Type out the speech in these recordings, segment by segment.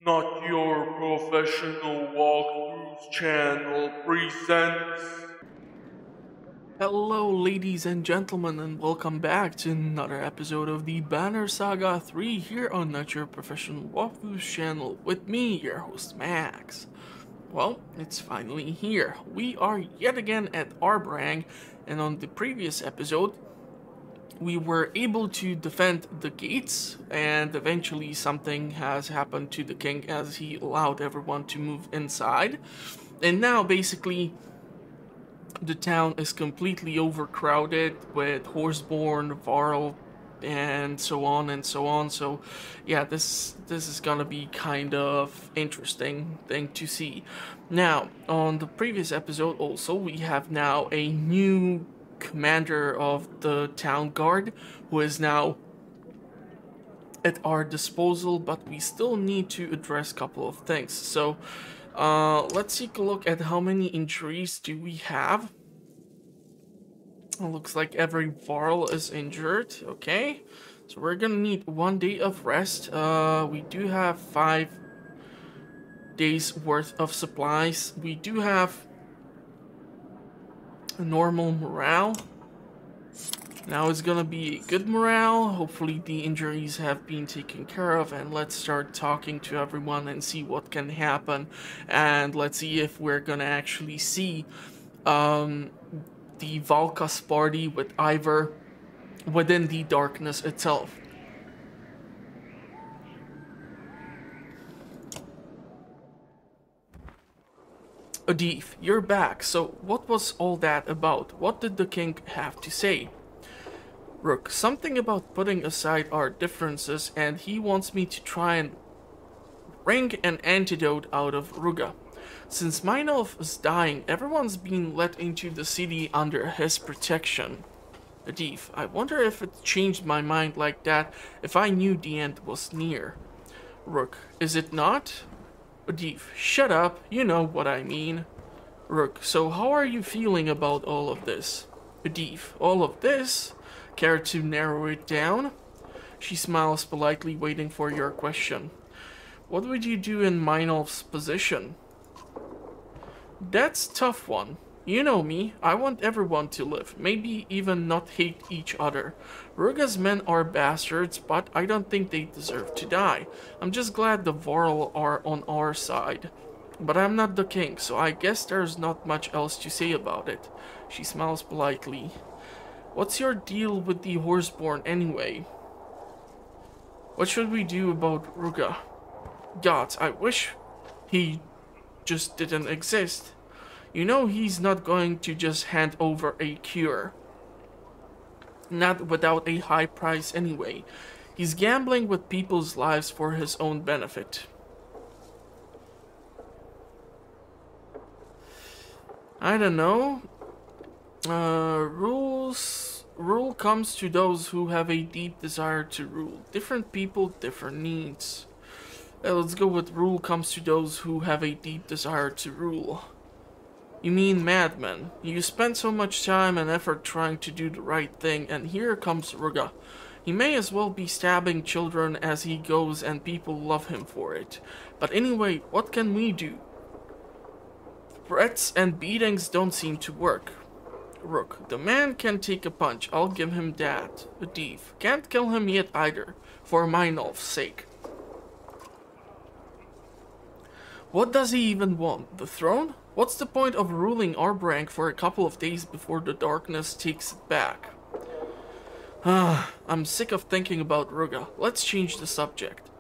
Not Your Professional Walkthroughs channel presents. Hello, ladies and gentlemen, and welcome back to another episode of the Banner Saga 3 here on Not Your Professional Walkthroughs channel with me, your host Max. Well, it's finally here. We are yet again at Aarberang, and on the previous episode, we were able to defend the gates, and eventually something has happened to the king as he allowed everyone to move inside. And now, basically, the town is completely overcrowded with horseborn, Varl, and so on and so on. So, yeah, this is gonna be kind of interesting thing to see. Now, on the previous episode, also we have now a new commander of the town guard who is now at our disposal, but we still need to address a couple of things. So let's take a look at how many injuries do we have. It looks like every Varl is injured. Okay, so we're gonna need 1 day of rest. We do have 5 days worth of supplies. We do have a normal morale. Now it's gonna be good morale. Hopefully the injuries have been taken care of, and let's start talking to everyone and see what can happen, and let's see if we're gonna actually see the Valkas party with Ivor within the darkness itself. Adif, you're back. So what was all that about? What did the king have to say? Rook, something about putting aside our differences, and he wants me to try and wring an antidote out of Ruga. Since Meinolf is dying, everyone's been let into the city under his protection. Adif, I wonder if it changed my mind like that if I knew the end was near. Rook, is it not? Adif, shut up, you know what I mean. Rook, so how are you feeling about all of this? Adif, all of this? Care to narrow it down? She smiles politely, waiting for your question. What would you do in Meinolf's position? That's a tough one. You know me, I want everyone to live, maybe even not hate each other. Ruga's men are bastards, but I don't think they deserve to die. I'm just glad the Varl are on our side. But I'm not the king, so I guess there's not much else to say about it. She smiles politely. What's your deal with the horseborn anyway? What should we do about Ruga? Gods, I wish he just didn't exist. You know he's not going to just hand over a cure. Not without a high price anyway. He's gambling with people's lives for his own benefit. I don't know. Rule comes to those who have a deep desire to rule. Different people, different needs. Let's go with rule comes to those who have a deep desire to rule. You mean madmen. You spend so much time and effort trying to do the right thing, and here comes Ruga. He may as well be stabbing children as he goes, and people love him for it. But anyway, what can we do? Threats and beatings don't seem to work. Rook, the man can take a punch, I'll give him that. Adif, can't kill him yet either, for Meinolf's sake. What does he even want? The throne? What's the point of ruling Aarberang for a couple of days before the darkness takes it back? I'm sick of thinking about Ruga. Let's change the subject.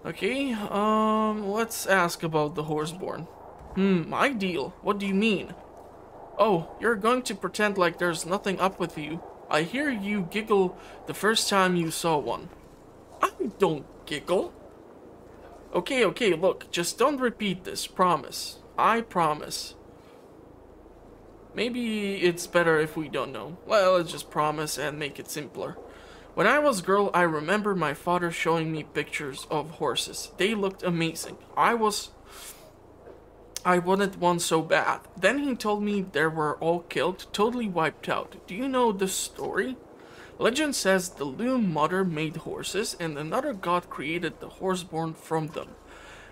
Okay, let's ask about the horseborn. My deal. What do you mean? Oh, you're going to pretend like there's nothing up with you. I hear you giggle the first time you saw one. I don't giggle. Okay, look, just don't repeat this, promise. I promise. Maybe it's better if we don't know. Well, let's just promise and make it simpler. When I was a girl, I remember my father showing me pictures of horses. They looked amazing. I wanted one so bad. Then he told me they were all killed, totally wiped out. Do you know the story? Legend says the Loom Mother made horses and another god created the horseborn from them.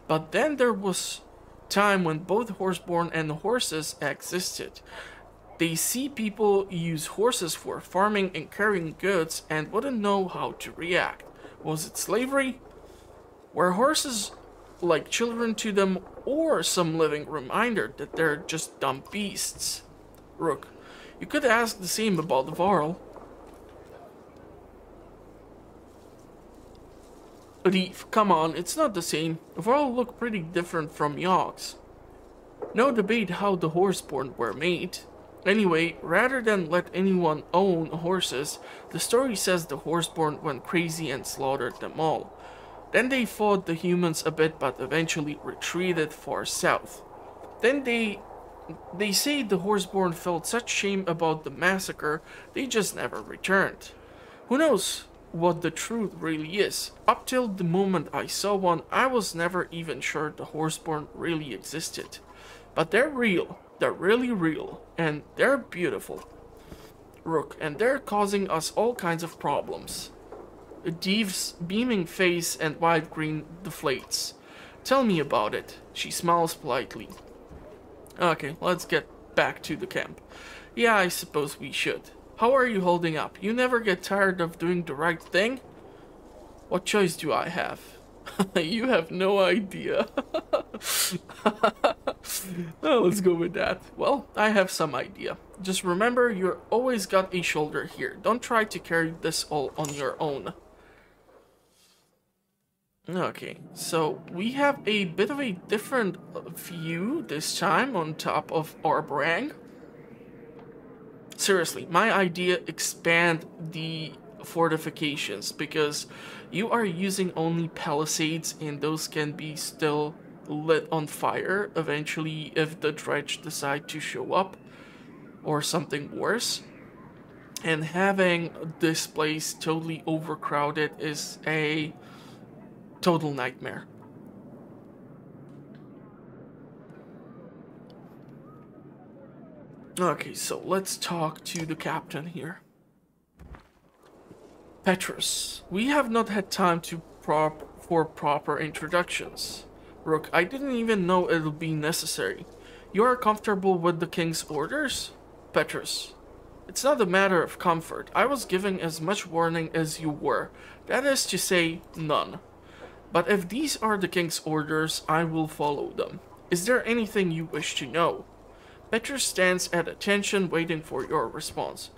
But then there was time when both horseborn and horses existed. They see people use horses for farming and carrying goods and wouldn't know how to react. Was it slavery? Were horses like children to them, or some living reminder that they're just dumb beasts? Rook, you could ask the same about Varl. Reef, come on, it's not the same. Varl look pretty different from Yogs. No debate how the horseborn were made. Anyway, rather than let anyone own horses, the story says the horseborn went crazy and slaughtered them all. Then they fought the humans a bit but eventually retreated far south. Then they say the horseborn felt such shame about the massacre, they just never returned. Who knows what the truth really is? Up till the moment I saw one, I was never even sure the horseborn really existed. But they're real. They're really real, and they're beautiful. Rook, and they're causing us all kinds of problems. Deve's beaming face and wide grin deflates. Tell me about it. She smiles politely. Okay, let's get back to the camp. Yeah, I suppose we should. How are you holding up? You never get tired of doing the right thing? What choice do I have? You have no idea. Oh, let's go with that. Well, I have some idea. Just remember, you're always got a shoulder here. Don't try to carry this all on your own. Okay, so we have a bit of a different view this time on top of Aarberang. Seriously, my idea, expand the fortifications, because you are using only palisades and those can be still lit on fire eventually if the Dredge decide to show up or something worse. And having this place totally overcrowded is a total nightmare. Okay, so let's talk to the captain here. Petrus, we have not had time for proper introductions. Rook, I didn't even know it'll be necessary. You are comfortable with the king's orders? Petrus, it's not a matter of comfort. I was giving as much warning as you were. That is to say, none. But if these are the king's orders, I will follow them. Is there anything you wish to know? Petrus stands at attention, waiting for your response.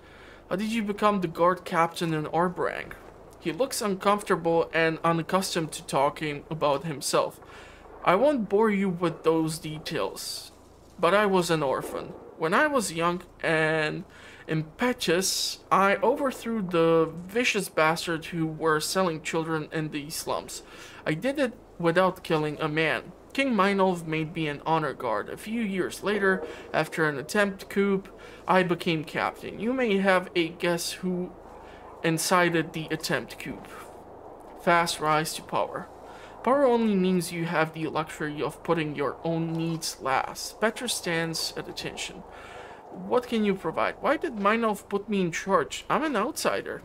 How did you become the guard captain in Aarberang? He looks uncomfortable and unaccustomed to talking about himself. I won't bore you with those details, but I was an orphan. When I was young and impetuous, I overthrew the vicious bastards who were selling children in the slums. I did it without killing a man. King Meinolf made me an honor guard. A few years later, after an attempt coup, I became captain. You may have a guess who incited the attempt coup. Fast rise to power. Power only means you have the luxury of putting your own needs last. Petrus stands at attention. What can you provide? Why did Meinolf put me in charge? I'm an outsider.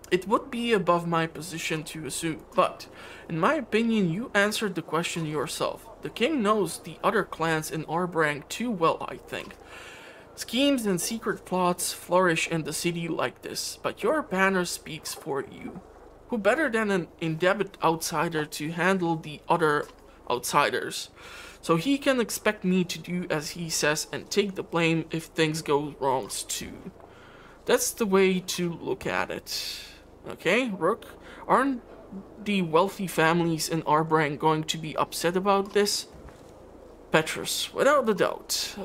It would be above my position to assume, but in my opinion, you answered the question yourself. The king knows the other clans in Aarberang too well, I think. Schemes and secret plots flourish in the city like this, but your banner speaks for you. Who better than an indebted outsider to handle the other outsiders? So he can expect me to do as he says and take the blame if things go wrong too. That's the way to look at it. Okay, Rook, aren't the wealthy families in Aarberang going to be upset about this? Petrus, without a doubt.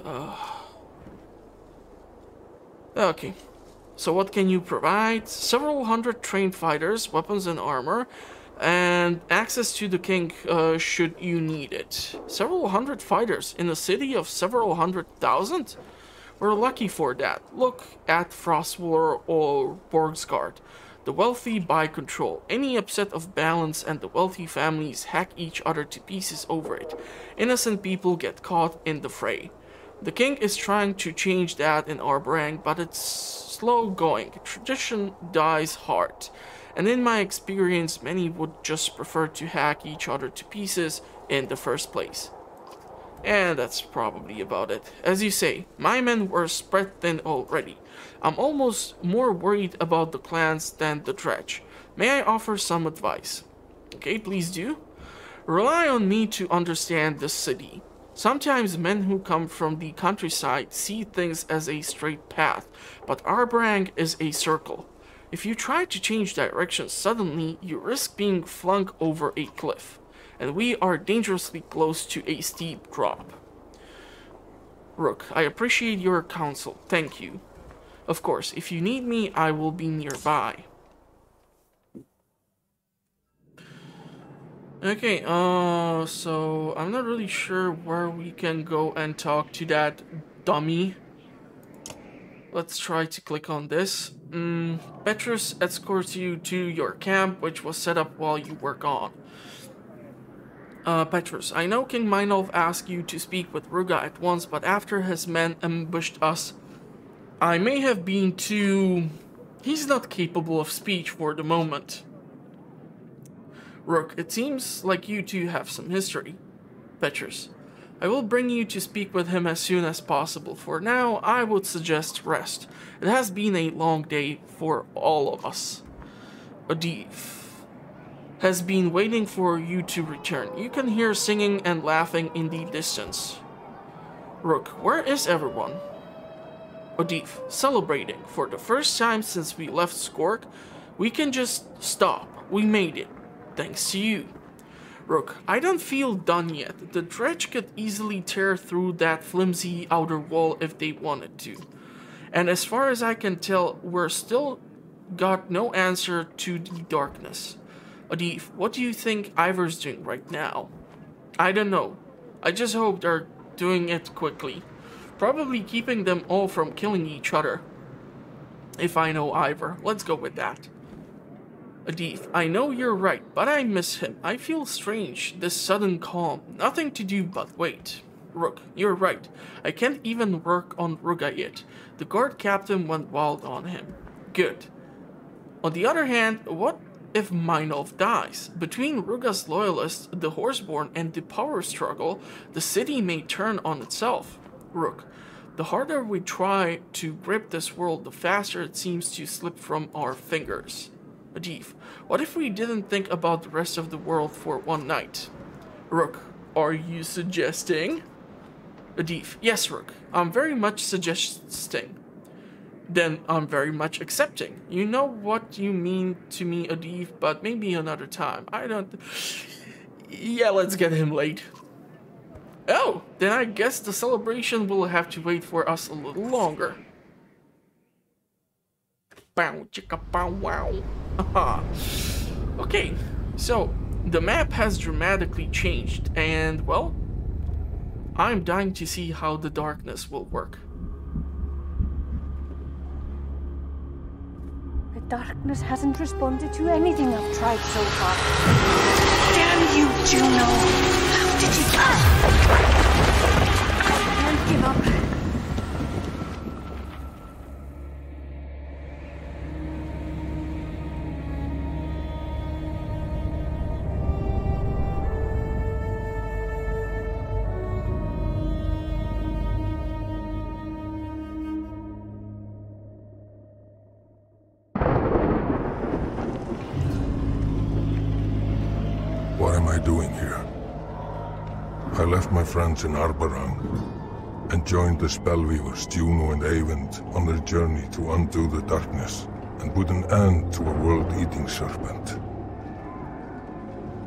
Okay, so what can you provide? Several hundred trained fighters, weapons and armor, and access to the king should you need it. Several hundred fighters in a city of several 100,000? We're lucky for that. Look at Frostwar or Borgsgard. The wealthy buy control. Any upset of balance and the wealthy families hack each other to pieces over it. Innocent people get caught in the fray. The king is trying to change that in Aarberang, but it's slow going. Tradition dies hard. And in my experience, many would just prefer to hack each other to pieces in the first place. And that's probably about it. As you say, my men were spread thin already. I'm almost more worried about the clans than the Dredge. May I offer some advice? Okay, please do. Rely on me to understand the city. Sometimes men who come from the countryside see things as a straight path, but Aarberang is a circle. If you try to change direction suddenly, you risk being flung over a cliff, and we are dangerously close to a steep drop. Rook, I appreciate your counsel, thank you. Of course, if you need me, I will be nearby. Okay, so I'm not really sure where we can go and talk to that dummy. Let's try to click on this. Petrus escorts you to your camp, which was set up while you were gone. Petrus, I know King Meinolf asked you to speak with Ruga at once, but after his men ambushed us, I may have been too... He's not capable of speech for the moment. Rook, it seems like you two have some history. Petrus, I will bring you to speak with him as soon as possible. For now, I would suggest rest. It has been a long day for all of us. Adif has been waiting for you to return. You can hear singing and laughing in the distance. Rook, where is everyone? Adif, celebrating. For the first time since we left Skork, we can just stop. We made it. Thanks to you. Rook, I don't feel done yet. The Dredge could easily tear through that flimsy outer wall if they wanted to. And as far as I can tell, we're still got no answer to the darkness. Adif, what do you think Ivor's doing right now? I don't know. I just hope they're doing it quickly. Probably keeping them all from killing each other. If I know Ivor, let's go with that. Adif, I know you're right, but I miss him. I feel strange, this sudden calm. Nothing to do but wait. Rook, you're right. I can't even work on Ruga yet. The guard captain went wild on him. Good. On the other hand, what if Meinolf dies? Between Ruga's loyalists, the Horseborn, and the power struggle, the city may turn on itself. Rook, the harder we try to grip this world, the faster it seems to slip from our fingers. Adif, what if we didn't think about the rest of the world for one night? Rook, are you suggesting? Adif, yes, Rook. I'm very much suggesting. Then I'm very much accepting. You know what you mean to me, Adif, but maybe another time. I don't... Yeah, let's get him late. Oh, then I guess the celebration will have to wait for us a little longer. Bow, chicka, bow, wow. Okay, so the map has dramatically changed, and well, I'm dying to see how the darkness will work. The darkness hasn't responded to anything I've tried so far. Damn you, Juno! How did you... I can't give up. What am I doing here? I left my friends in Aarberang and joined the Spellweavers, Juno and Eyvind, on their journey to undo the darkness and put an end to a world-eating serpent.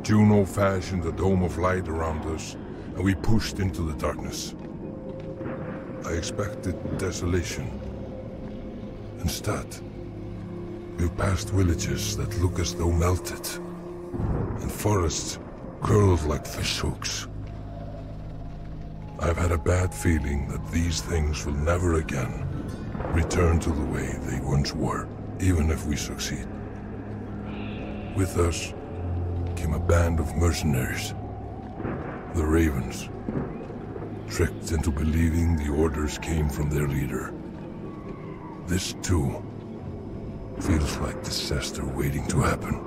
Juno fashioned a dome of light around us, and we pushed into the darkness. I expected desolation. Instead, we passed villages that look as though melted, and forests curled like fishhooks. I've had a bad feeling that these things will never again return to the way they once were, even if we succeed. With us came a band of mercenaries, the Ravens. tricked into believing the orders came from their leader. This, too, feels like disaster waiting to happen.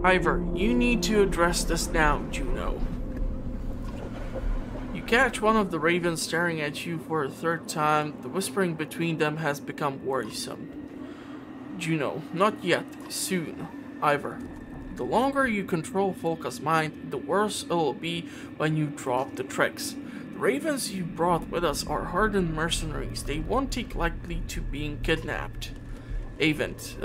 Ivor, you need to address this now, Juno. You catch one of the ravens staring at you for a third time. The whispering between them has become worrisome. Juno, not yet. Soon. Ivor, the longer you control Volka's mind, the worse it'll be when you drop the tricks. The ravens you brought with us are hardened mercenaries. They won't take lightly to being kidnapped. Avent,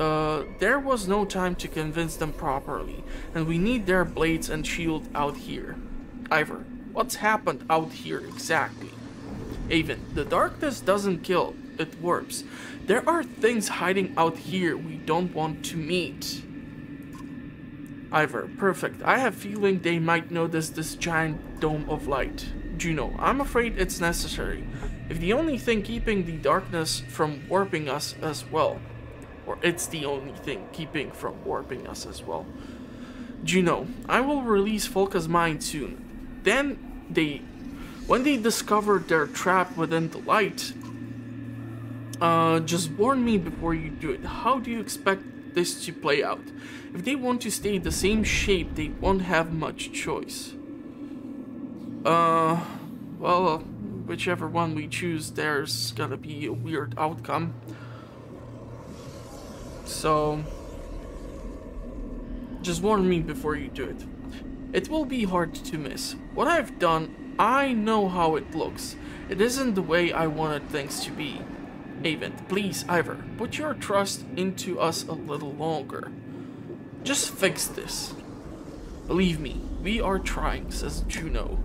there was no time to convince them properly, and we need their blades and shield out here. Ivor, what's happened out here exactly? Avent, the darkness doesn't kill, it warps. There are things hiding out here we don't want to meet. Ivor, perfect. I have a feeling they might notice this giant dome of light. Juno, I'm afraid it's necessary. If the only thing keeping the darkness from warping us as well. Or it's the only thing keeping from warping us as well. Juno, I will release Volka's mind soon. Then when they discover they're trapped within the light, just warn me before you do it. How do you expect this to play out? If they want to stay the same shape, they won't have much choice. Well, whichever one we choose, there's gonna be a weird outcome. So, just warn me before you do it. It will be hard to miss. What I've done, I know how it looks. It isn't the way I wanted things to be. Avent, please, Ivor, put your trust into us a little longer. Just fix this. Believe me, we are trying, says Juno.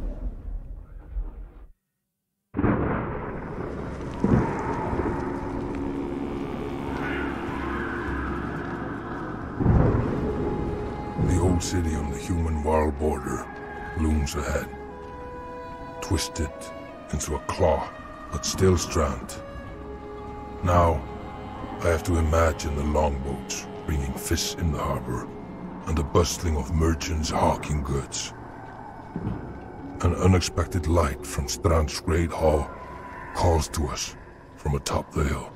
The old city on the human Varl border looms ahead, twisted into a claw, but still strand. Now, I have to imagine the longboats bringing fish in the harbor, and the bustling of merchants hawking goods. An unexpected light from Strand's great hall calls to us from atop the hill.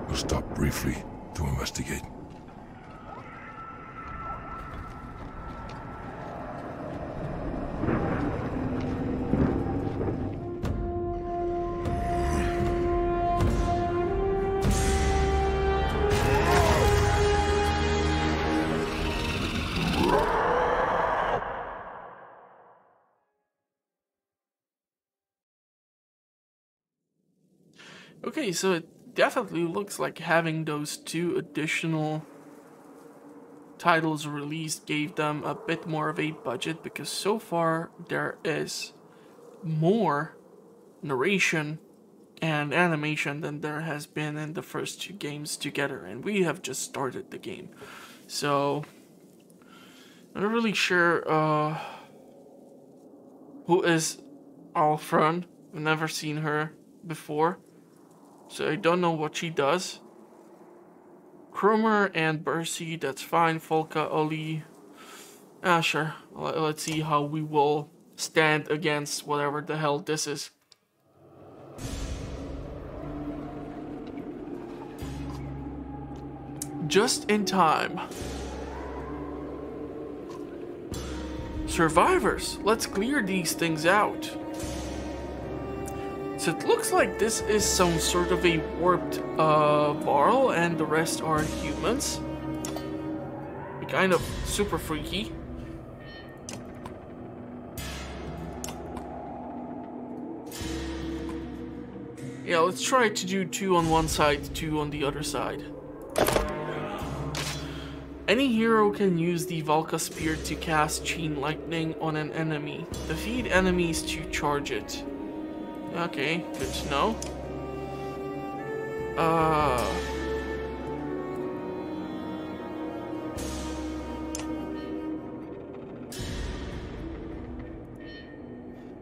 We'll stop briefly to investigate. Okay, so it definitely looks like having those 2 additional titles released gave them a bit more of a budget, because so far there is more narration and animation than there has been in the first 2 games together, and we have just started the game. So, I'm not really sure who is Aarberang. I've never seen her before, so I don't know what she does. Cromer and Bercy, that's fine. Volka, Oli. Sure. Let's see how we will stand against whatever the hell this is. Just in time. Survivors, let's clear these things out. So it looks like this is some sort of a warped Varl, and the rest are humans. Kind of super freaky. Yeah, let's try to do 2 on one side, 2 on the other side. Any hero can use the Valka Spear to cast Chain Lightning on an enemy. Defeat enemies to charge it. Okay, good to know.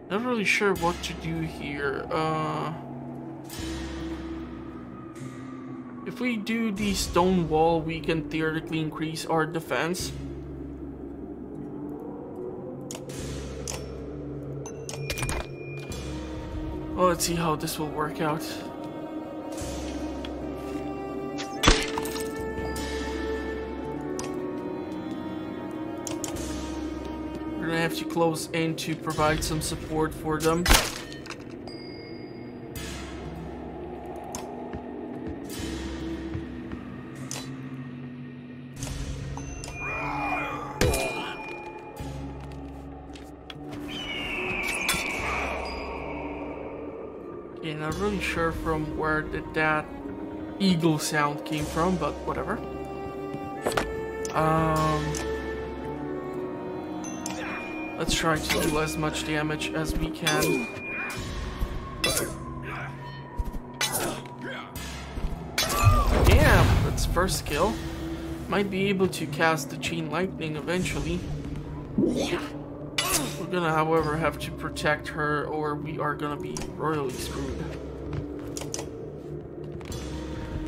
Not really sure what to do here. If we do the stone wall, we can theoretically increase our defense. Well, let's see how this will work out. We're gonna have to close in to provide some support for them. Okay, not really sure from where did that eagle sound came from, but whatever. Let's try to do as much damage as we can. Damn, that's first kill. Might be able to cast the chain lightning eventually. We're gonna, however, have to protect her or we are gonna be royally screwed.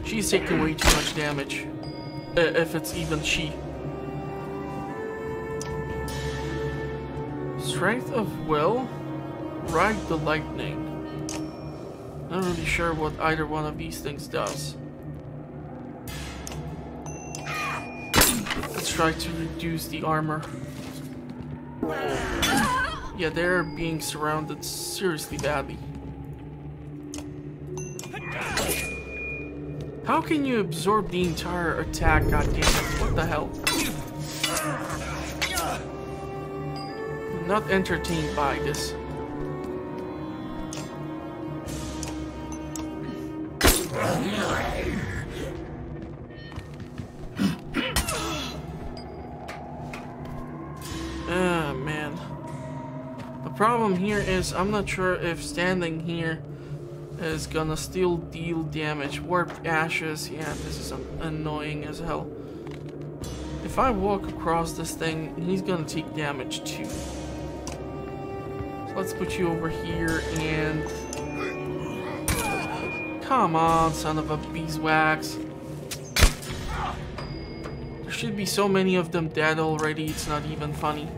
She's taking way too much damage. If it's even she. Strength of will, ride the lightning. Not really sure what either one of these things does. Let's try to reduce the armor. Yeah, they're being surrounded seriously badly. How can you absorb the entire attack, goddammit? What the hell? Not entertained by this. Ah, man. The problem here is I'm not sure if standing here is gonna still deal damage. Warped ashes, yeah, this is annoying as hell. If I walk across this thing, he's gonna take damage too. Let's put you over here and... Come on, son of a beeswax. There should be so many of them dead already, it's not even funny.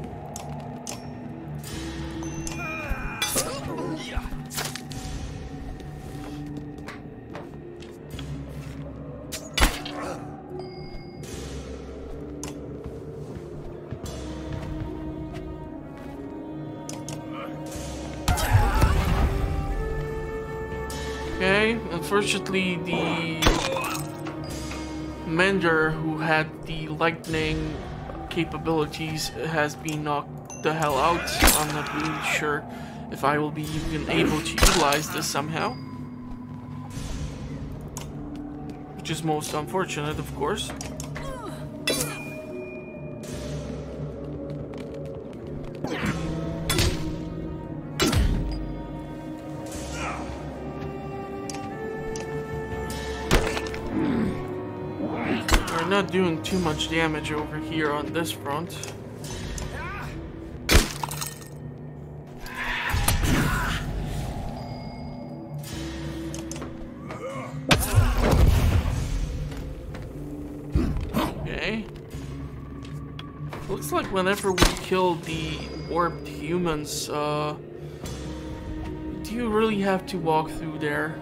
Okay, unfortunately the mender who had the lightning capabilities has been knocked the hell out. I'm not really sure if I will be even able to utilize this somehow. Which is most unfortunate, of course. Not doing too much damage over here on this front. Okay. Looks like whenever we kill the warped humans, do you really have to walk through there?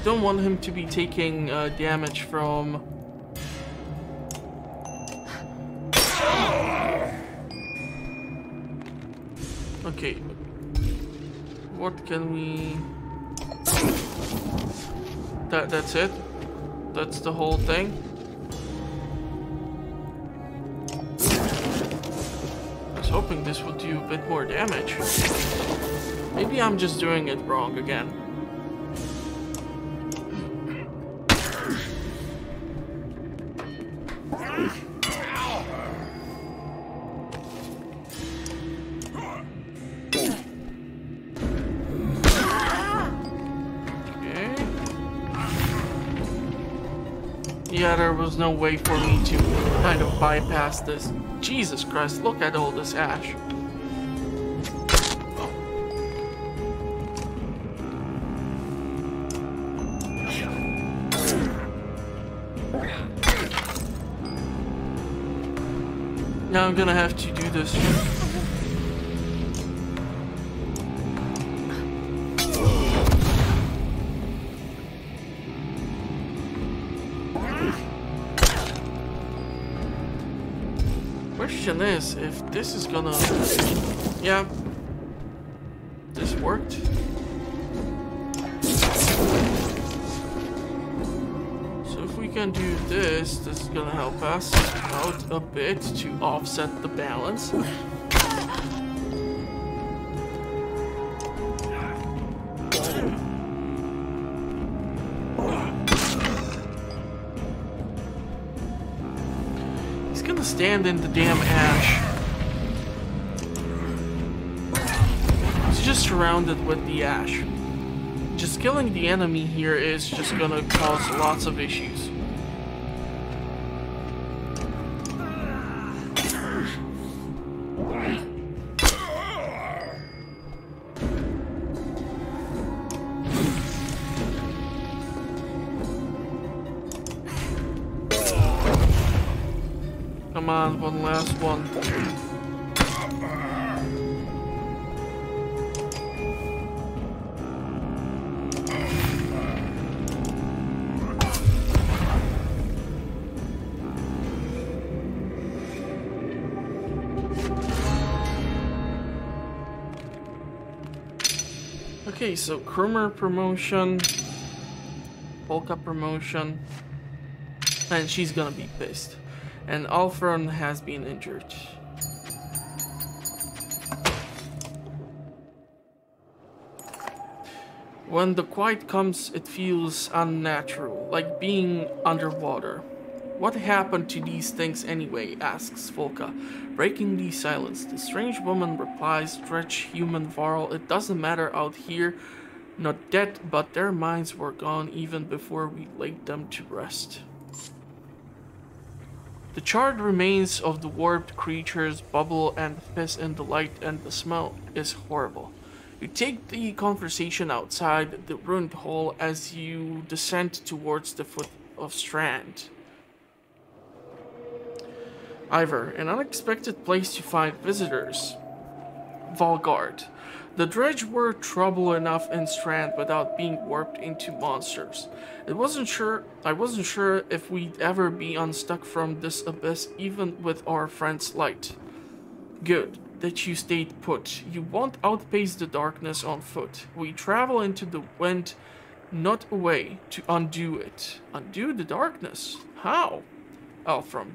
Don't want him to be taking damage from... Okay. What can we... That's it? That's the whole thing? I was hoping this would do a bit more damage. Maybe I'm just doing it wrong again. Yeah, there was no way for me to kind of bypass this. Jesus Christ, look at all this ash. Now I'm gonna have to do this. Question is if this is gonna... Yeah. This worked. So if we can do this, this is gonna help us out a bit to offset the balance. He's gonna stand in the damn ash. He's just surrounded with the ash. Just killing the enemy here is just gonna cause lots of issues. Come on, one last one. Okay, so Krummer promotion, Polka promotion, and she's gonna be pissed. And Aarberang has been injured. When the quiet comes, it feels unnatural, like being underwater. What happened to these things anyway? Asks Volka, breaking the silence. The strange woman replies, Dredge, human Varl, it doesn't matter out here. Not dead, but their minds were gone even before we laid them to rest. The charred remains of the warped creatures bubble and piss in the light, and the smell is horrible. You take the conversation outside the ruined hall as you descend towards the foot of Strand. Ivor, an unexpected place to find visitors. Valgard. The Dredge were trouble enough in Strand without being warped into monsters. I wasn't sure if we'd ever be unstuck from this abyss even with our friend's light. Good that you stayed put. You won't outpace the darkness on foot. We travel into the wind, not away, to undo it. Undo the darkness? How? Aarberang.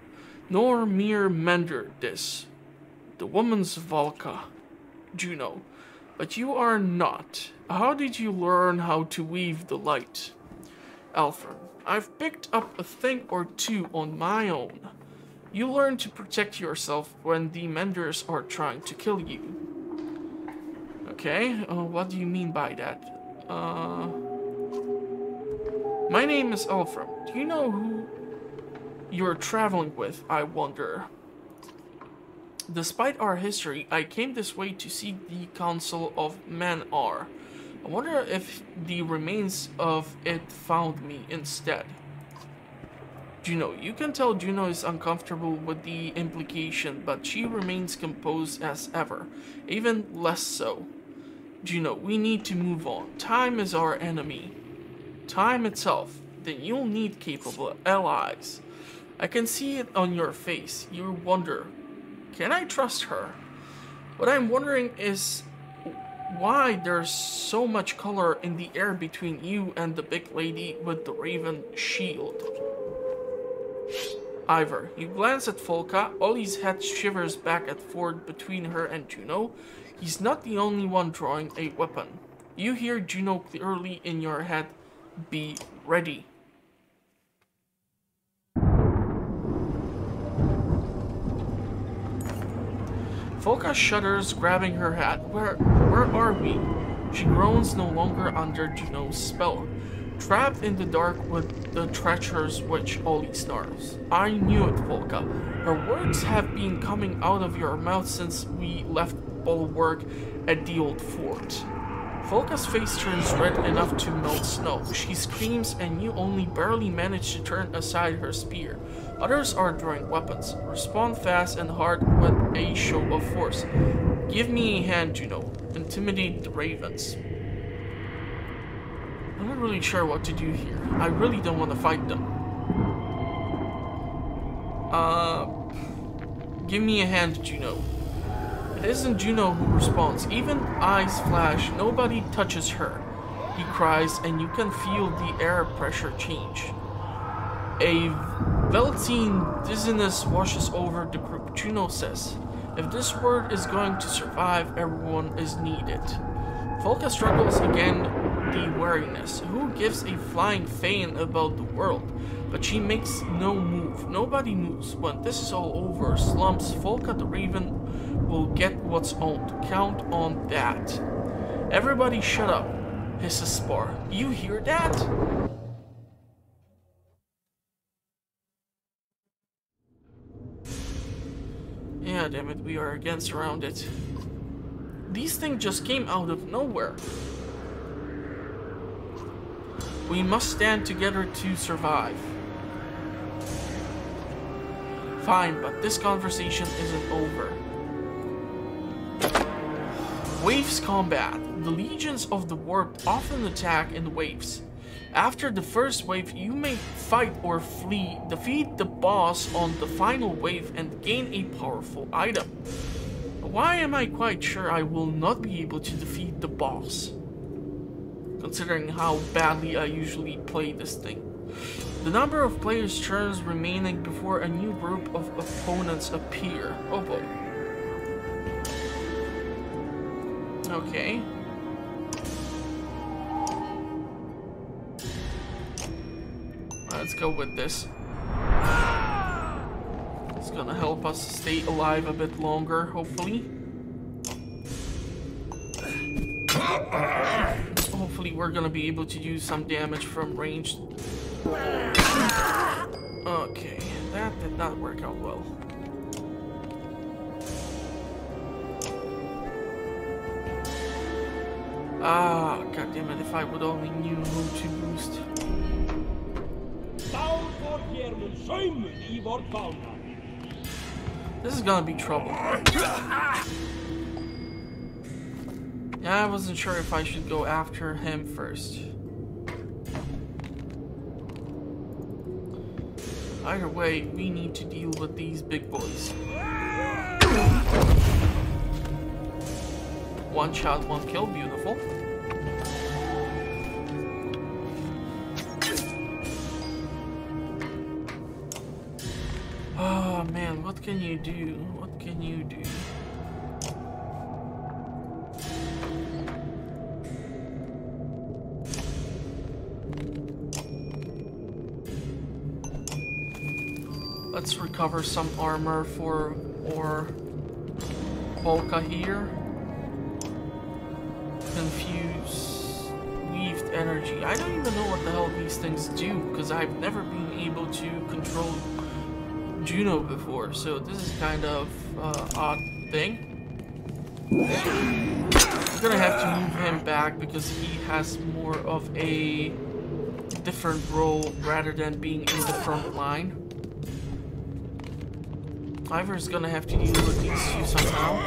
Nor mere mender this. The woman's Volka. Juno. But you are not. How did you learn how to weave the light? Aarberang. I've picked up a thing or two on my own. You learn to protect yourself when the menders are trying to kill you. Okay, what do you mean by that? My name is Aarberang. Do you know who you're traveling with, I wonder? Despite our history, I came this way to seek the Council of Men-Ar. I wonder if the remains of it found me instead. Juno. You can tell Juno is uncomfortable with the implication, but she remains composed as ever, even less so. Juno, we need to move on. Time is our enemy. Time itself. Then you'll need capable allies. I can see it on your face. You wonder, can I trust her? What I'm wondering is why there's so much color in the air between you and the big lady with the raven shield. Ivor, you glance at Volka. Ollie's head shivers back and forth between her and Juno. He's not the only one drawing a weapon. You hear Juno clearly in your head. Be ready. Volka shudders, grabbing her hat. Where are we? She groans, no longer under Juno's spell. Trapped in the dark with the treacherous witch, Ollie snarls. I knew it, Volka. Her words have been coming out of your mouth since we left Bulwark at the old fort. Volka's face turns red enough to melt snow. She screams and you only barely manage to turn aside her spear. Others are drawing weapons. Respond fast and hard with a show of force. Give me a hand, Juno. Intimidate the ravens. I'm not really sure what to do here. I really don't want to fight them. Give me a hand, Juno. It isn't Juno who responds. Even eyes flash. Nobody touches her. He cries, and you can feel the air pressure change. A veltine dizziness washes over the group. Juno says, if this world is going to survive, everyone is needed. Volka struggles again the wariness. Who gives a flying fein about the world? But she makes no move. Nobody moves. When this is all over, slumps, Volka the Raven will get what's owned. Count on that. Everybody shut up, hisses Spar. You hear that? Yeah, damn it, we are again surrounded. These things just came out of nowhere. We must stand together to survive. Fine, but this conversation isn't over. Waves combat. The legions of the warp often attack in waves. After the first wave, you may fight or flee, defeat the boss on the final wave, and gain a powerful item. Why am I quite sure I will not be able to defeat the boss? Considering how badly I usually play this thing. The number of players' turns remaining before a new group of opponents appear. Oh boy. Okay. Let's go with this. It's gonna help us stay alive a bit longer, hopefully. Hopefully we're gonna be able to do some damage from range. Okay, that did not work out well. Ah, goddammit, if I would only knew who to boost. This is gonna be trouble. Yeah, I wasn't sure if I should go after him first. Either way, we need to deal with these big boys. One shot, one kill, beautiful. Oh man, what can you do? What can you do? Let's recover some armor for Volka here. Confuse, weaved energy. I don't even know what the hell these things do because I've never been able to control Juno before, so this is kind of odd thing. I'm gonna have to move him back because he has more of a different role rather than being in the front line. Ivor's gonna have to deal with these two somehow.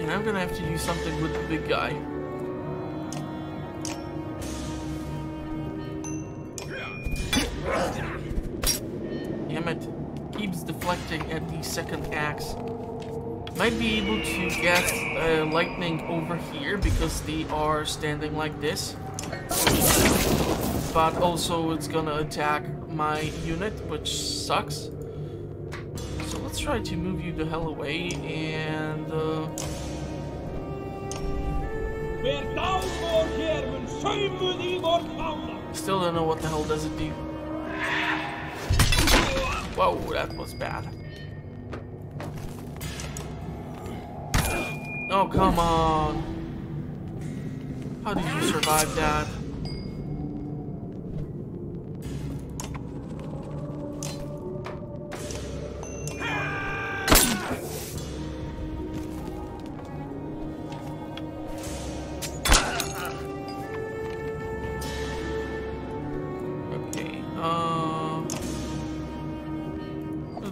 And I'm gonna have to do something with the big guy. Damn it. Keeps deflecting at the second axe. Might be able to get lightning over here because they are standing like this. But also it's gonna attack my unit, which sucks. So let's try to move you the hell away and still don't know what the hell does it do. Whoa, that was bad. Oh, come on. How did you survive that?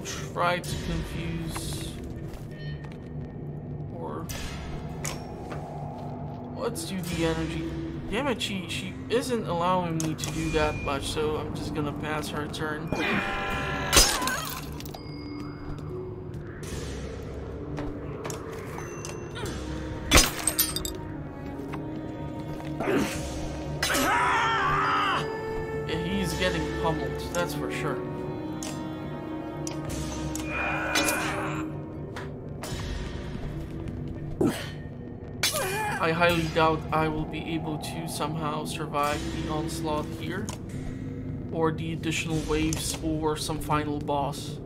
try to confuse, or let's do the energy. Damn it, she isn't allowing me to do that much, so I'm just gonna pass her turn. Yeah, he's getting pummeled, that's for sure. I highly doubt I will be able to somehow survive the onslaught here, or the additional waves, or some final boss.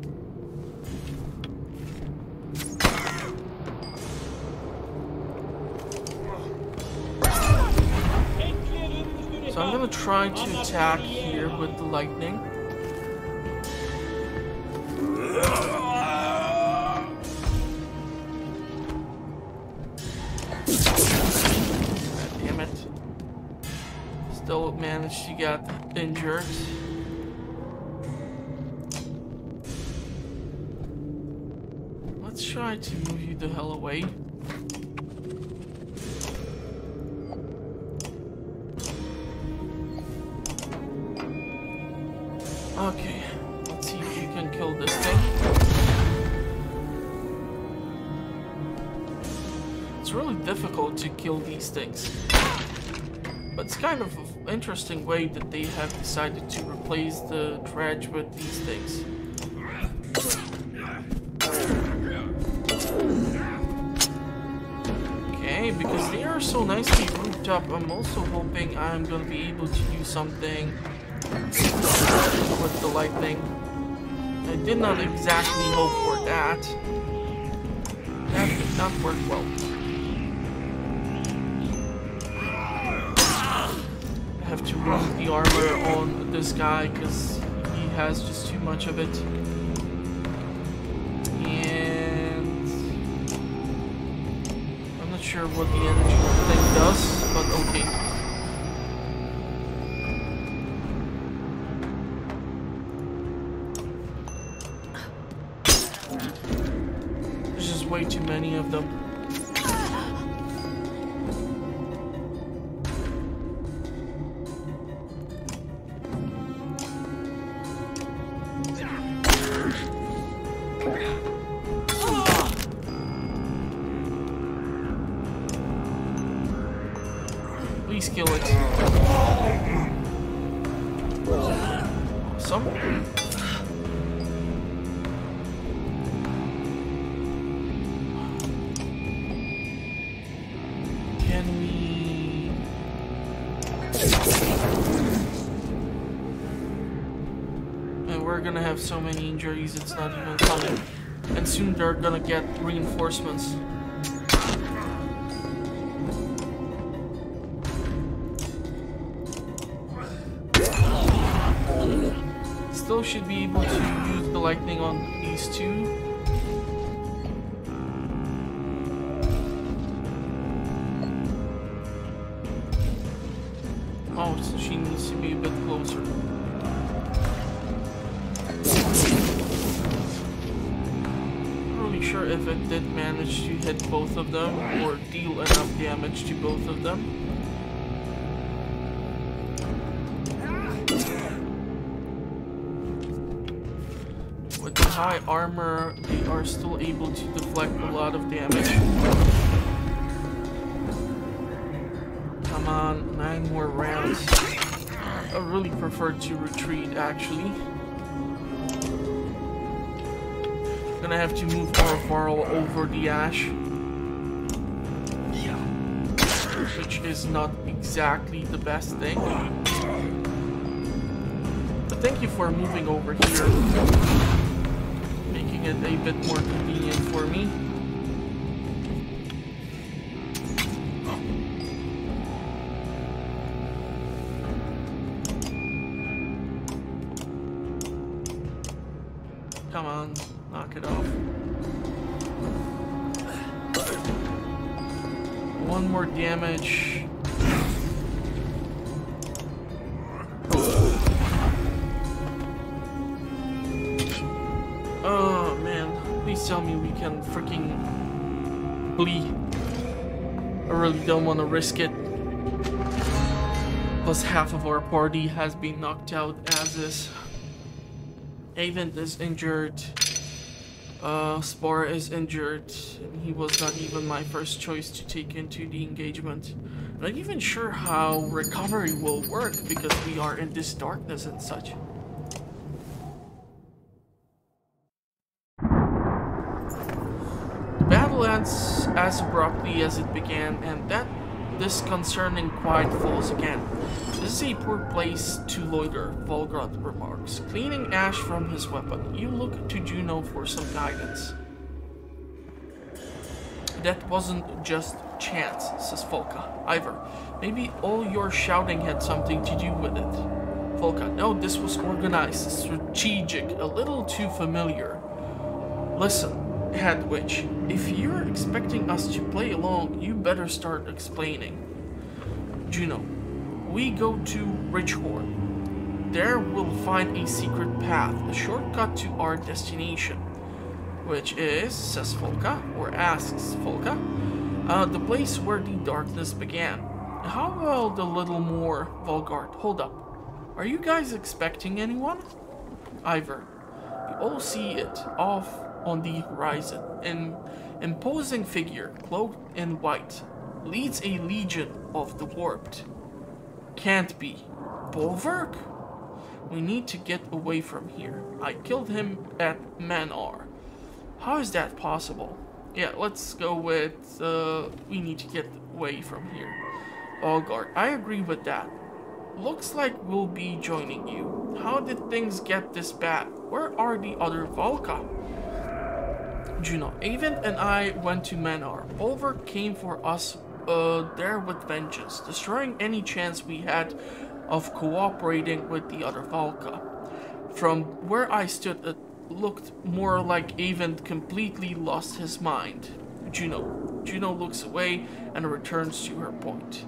So I'm gonna try to attack here with the lightning. Damn it. Still managed to get injured. Let's try to move you the hell away. Okay, let's see if you can kill this thing. It's really difficult to kill these things, but it's kind of an interesting way that they have decided to replace the Dredge with these things. Okay, because they are so nicely grouped up, I'm also hoping I'm gonna be able to do something with the lightning. I did not exactly hope for that. That did not work well. I have to remove the armor on this guy because he has just too much of it. And I'm not sure what the energy thing does, but okay. Way too many of them. Please kill it. Awesome. We're gonna have so many injuries, it's not even funny. And soon they're gonna get reinforcements. Still should be able to use the lightning on these two. Oh, so she needs to be a bit closer. Sure if it did manage to hit both of them or deal enough damage to both of them. With the high armor, they are still able to deflect a lot of damage. Come on, 9 more rounds. I really prefer to retreat, actually. Gonna have to move our Varl over the ash, which is not exactly the best thing. But thank you for moving over here, making it a bit more convenient for me. Come on. Knock it off. One more damage. Oh man, please tell me we can freaking bleed. I really don't want to risk it. Plus half of our party has been knocked out as is. Avent is injured. Spore is injured. And he was not even my first choice to take into the engagement. I'm not even sure how recovery will work because we are in this darkness and such. The battle ends as abruptly as it began, and that disconcerting quiet falls again. This is a poor place to loiter, Volgrod remarks, cleaning ash from his weapon. You look to Juno for some guidance. That wasn't just chance, says Volka. Ivor, maybe all your shouting had something to do with it. Volka, no, this was organized, strategic, a little too familiar. Listen, Headwitch, if you're expecting us to play along, you better start explaining. Juno, we go to Richhorn. There we'll find a secret path, a shortcut to our destination. Which is, says Volka, or asks Volka, the place where the darkness began. How about a little more, Volgard? Hold up. Are you guys expecting anyone? Ivor, you all see it, off on the horizon. An imposing figure, cloaked in white, leads a legion of the warped. Can't be. Bolverk? We need to get away from here. I killed him at Manar. How is that possible? Yeah, let's go with, we need to get away from here. Volgard, I agree with that. Looks like we'll be joining you. How did things get this bad? Where are the other Volka? Juno, Avent and I went to Manar. Bolverk came for us there with vengeance, destroying any chance we had of cooperating with the other Volka. From where I stood, it looked more like Avent completely lost his mind. Juno looks away and returns to her point.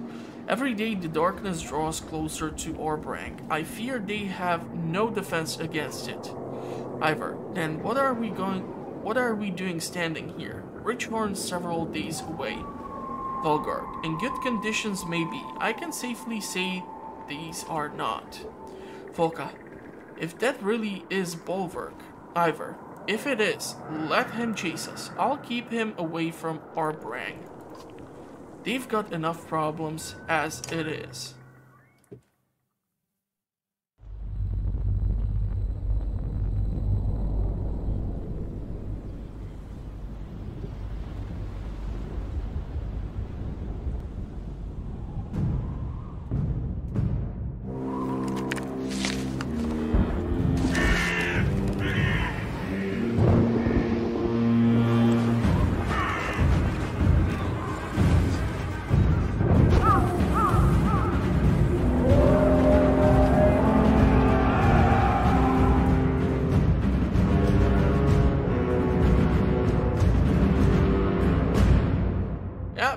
Every day the darkness draws closer to Aarberang. I fear they have no defense against it. Ivor, then what are we doing standing here? Richhorn's several days away. Volgard, in good conditions maybe. I can safely say these are not. Volka, if that really is Bolverk. Ivor, if it is, let him chase us. I'll keep him away from Aarberang. They've got enough problems as it is.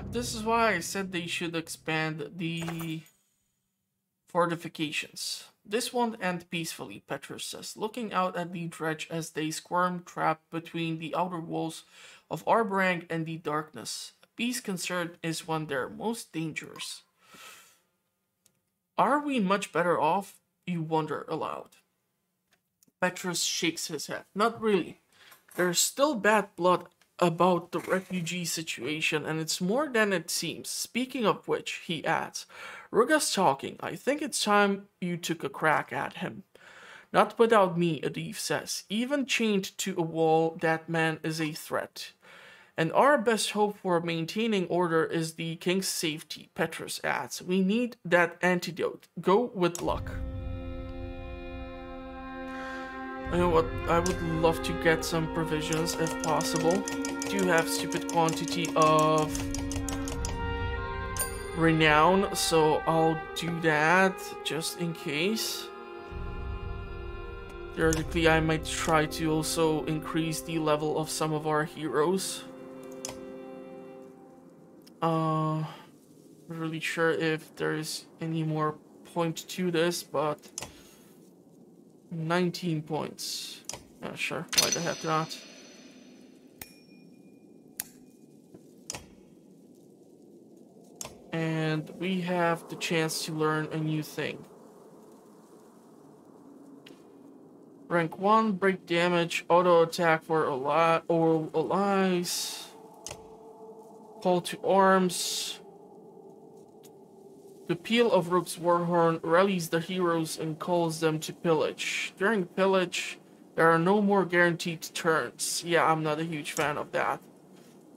This is why I said they should expand the fortifications. This won't end peacefully, Petrus says, looking out at the Dredge as they squirm trapped between the outer walls of Aarberang and the darkness. Peace concerned is when they're most dangerous. Are we much better off? You wonder aloud. Petrus shakes his head. Not really. There's still bad blood about the refugee situation, and it's more than it seems. Speaking of which, he adds, Ruga's talking. I think it's time you took a crack at him. Not without me, Adif says. Even chained to a wall, that man is a threat. And our best hope for maintaining order is the king's safety, Petrus adds. We need that antidote. Go with luck. You know what, I would love to get some provisions if possible. Do have stupid quantity of renown, so I'll do that just in case. Theoretically, I might try to also increase the level of some of our heroes. Not really sure if there's any more point to this, but 19 points. Yeah, sure. Why the heck not? And we have the chance to learn a new thing. Rank 1, break damage, auto attack for or allies. Call to arms. The peal of Rook's Warhorn rallies the heroes and calls them to pillage. During pillage, there are no more guaranteed turns. Yeah, I'm not a huge fan of that.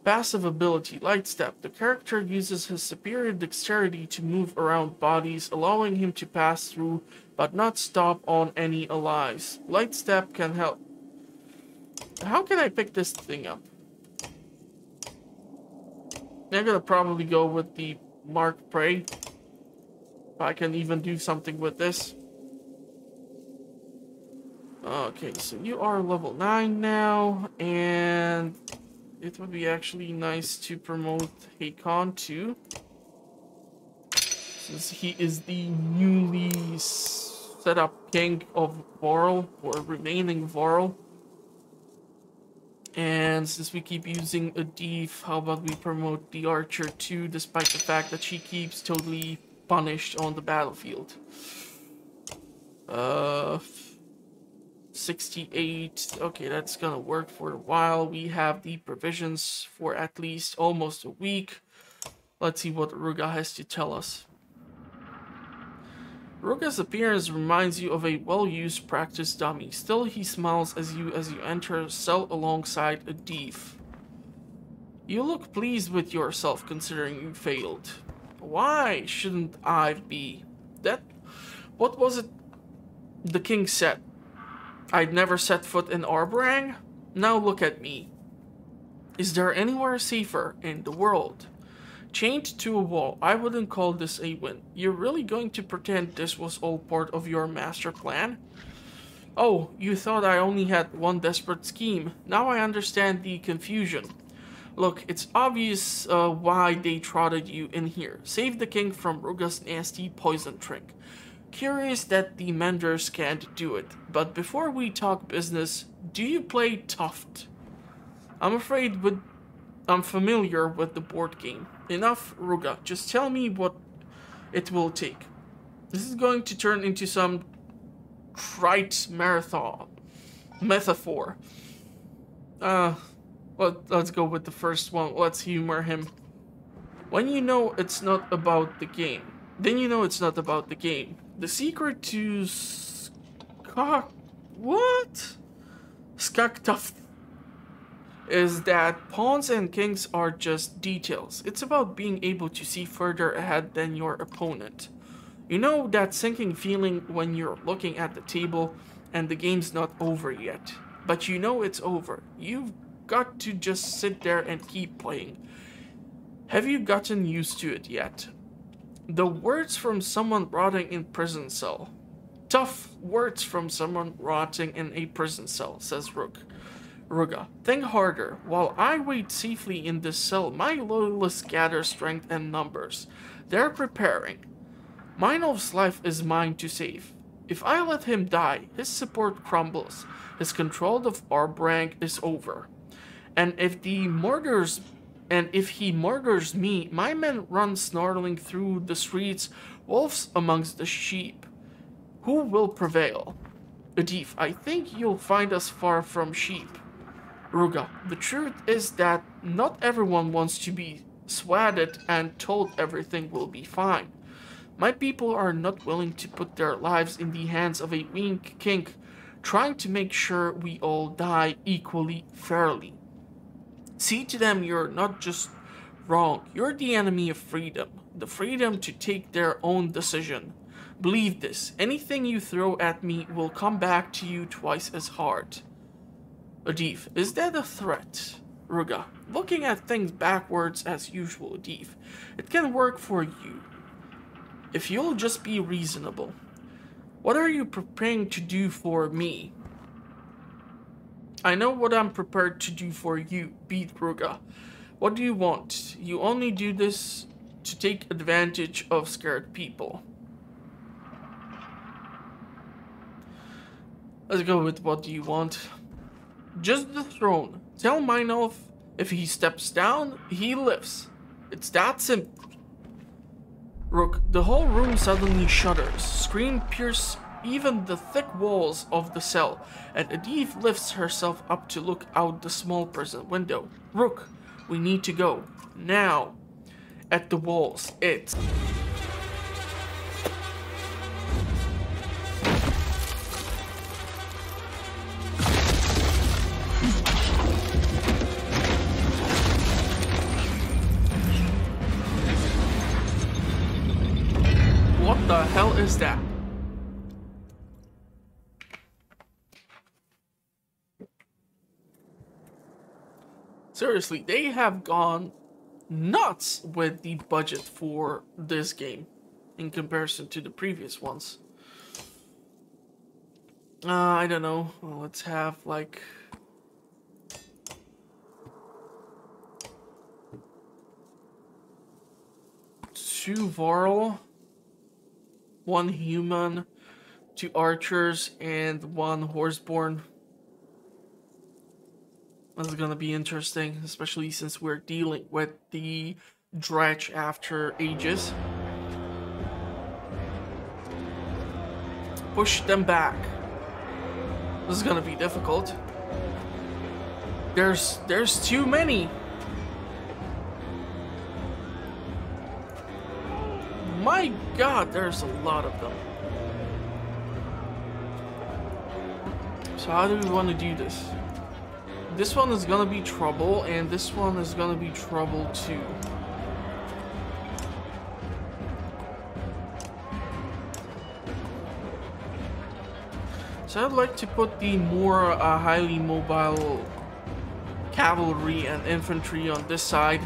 Passive ability, Light Step. The character uses his superior dexterity to move around bodies, allowing him to pass through but not stop on any allies. Light Step can help. How can I pick this thing up? I'm gonna probably go with the Mark Prey. If I can even do something with this. Okay, so you are level 9 now, and it would be actually nice to promote Hakon too, since he is the newly set up king of Varl, or remaining Varl. And since we keep using a thief, how about we promote the archer too, despite the fact that she keeps totally punished on the battlefield. 68. Okay, that's gonna work for a while. We have the provisions for at least almost a week. Let's see what Ruga has to tell us. Ruga's appearance reminds you of a well-used practice dummy. Still, he smiles as you enter a cell alongside a thief. You look pleased with yourself considering you failed. Why shouldn't I be? What was it the king said? I'd never set foot in Aarberang? Now look at me. Is there anywhere safer in the world? Chained to a wall, I wouldn't call this a win. You're really going to pretend this was all part of your master plan? Oh, you thought I only had one desperate scheme. Now I understand the confusion. Look, it's obvious why they trotted you in here. Save the king from Ruga's nasty poison trick. Curious that the Menders can't do it. But before we talk business, do you play Tuft? I'm afraid I'm familiar with the board game. Enough, Ruga. Just tell me what it will take. This is going to turn into some trite metaphor. Let's go with the first one. Let's humor him. When you know it's not about the game, then you know it's not about the game. The secret to Skaktuft is that pawns and kings are just details. It's about being able to see further ahead than your opponent. You know that sinking feeling when you're looking at the table and the game's not over yet, but you know it's over. You've got to just sit there and keep playing. Have you gotten used to it yet? The words from someone rotting in prison cell. Tough words from someone rotting in a prison cell, says Ruga. Think harder. While I wait safely in this cell, my loyalists gather strength and numbers. They're preparing. Meinolf's life is mine to save. If I let him die, his support crumbles. His control of Aarberang is over. And if he murders me, my men run snarling through the streets, wolves amongst the sheep. Who will prevail? Adif, I think you'll find us far from sheep. Ruga, the truth is that not everyone wants to be swatted and told everything will be fine. My people are not willing to put their lives in the hands of a weak king, trying to make sure we all die equally fairly. See to them you're not just wrong, you're the enemy of freedom, the freedom to take their own decision. Believe this, anything you throw at me will come back to you twice as hard. Adif, is that a threat? Ruga, looking at things backwards as usual, Adif. It can work for you, if you'll just be reasonable. What are you preparing to do for me? I know what I'm prepared to do for you, beat Ruga. What do you want? You only do this to take advantage of scared people. Let's go with what do you want. Just the throne. Tell Minolf if he steps down, he lifts. It's that simple. Rook, the whole room suddenly shudders. Scream pierces even the thick walls of the cell, and Edith lifts herself up to look out the small prison window. Rook, we need to go. Now. At the walls, it's... What the hell is that? Seriously, they have gone nuts with the budget for this game in comparison to the previous ones. I don't know. Well, let's have like... two Varl, one human, 2 archers, and 1 horseborn. This is gonna be interesting, especially since we're dealing with the Dredge after ages. Push them back. This is gonna be difficult. There's too many. My God, there's a lot of them. So how do we want to do this? This one is gonna be trouble, and this one is gonna be trouble too. So I'd like to put the more highly mobile cavalry and infantry on this side,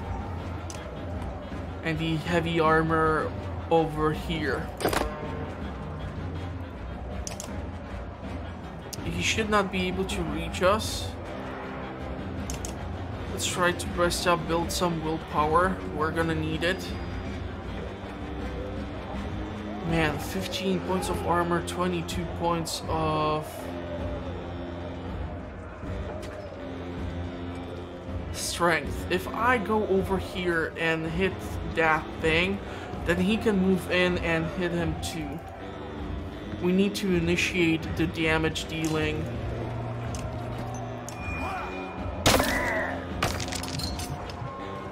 and the heavy armor over here. He should not be able to reach us. Let's try to rest up, build some willpower. We're gonna need it. Man, 15 points of armor, 22 points of strength. If I go over here and hit that thing, then he can move in and hit him too. We need to initiate the damage dealing.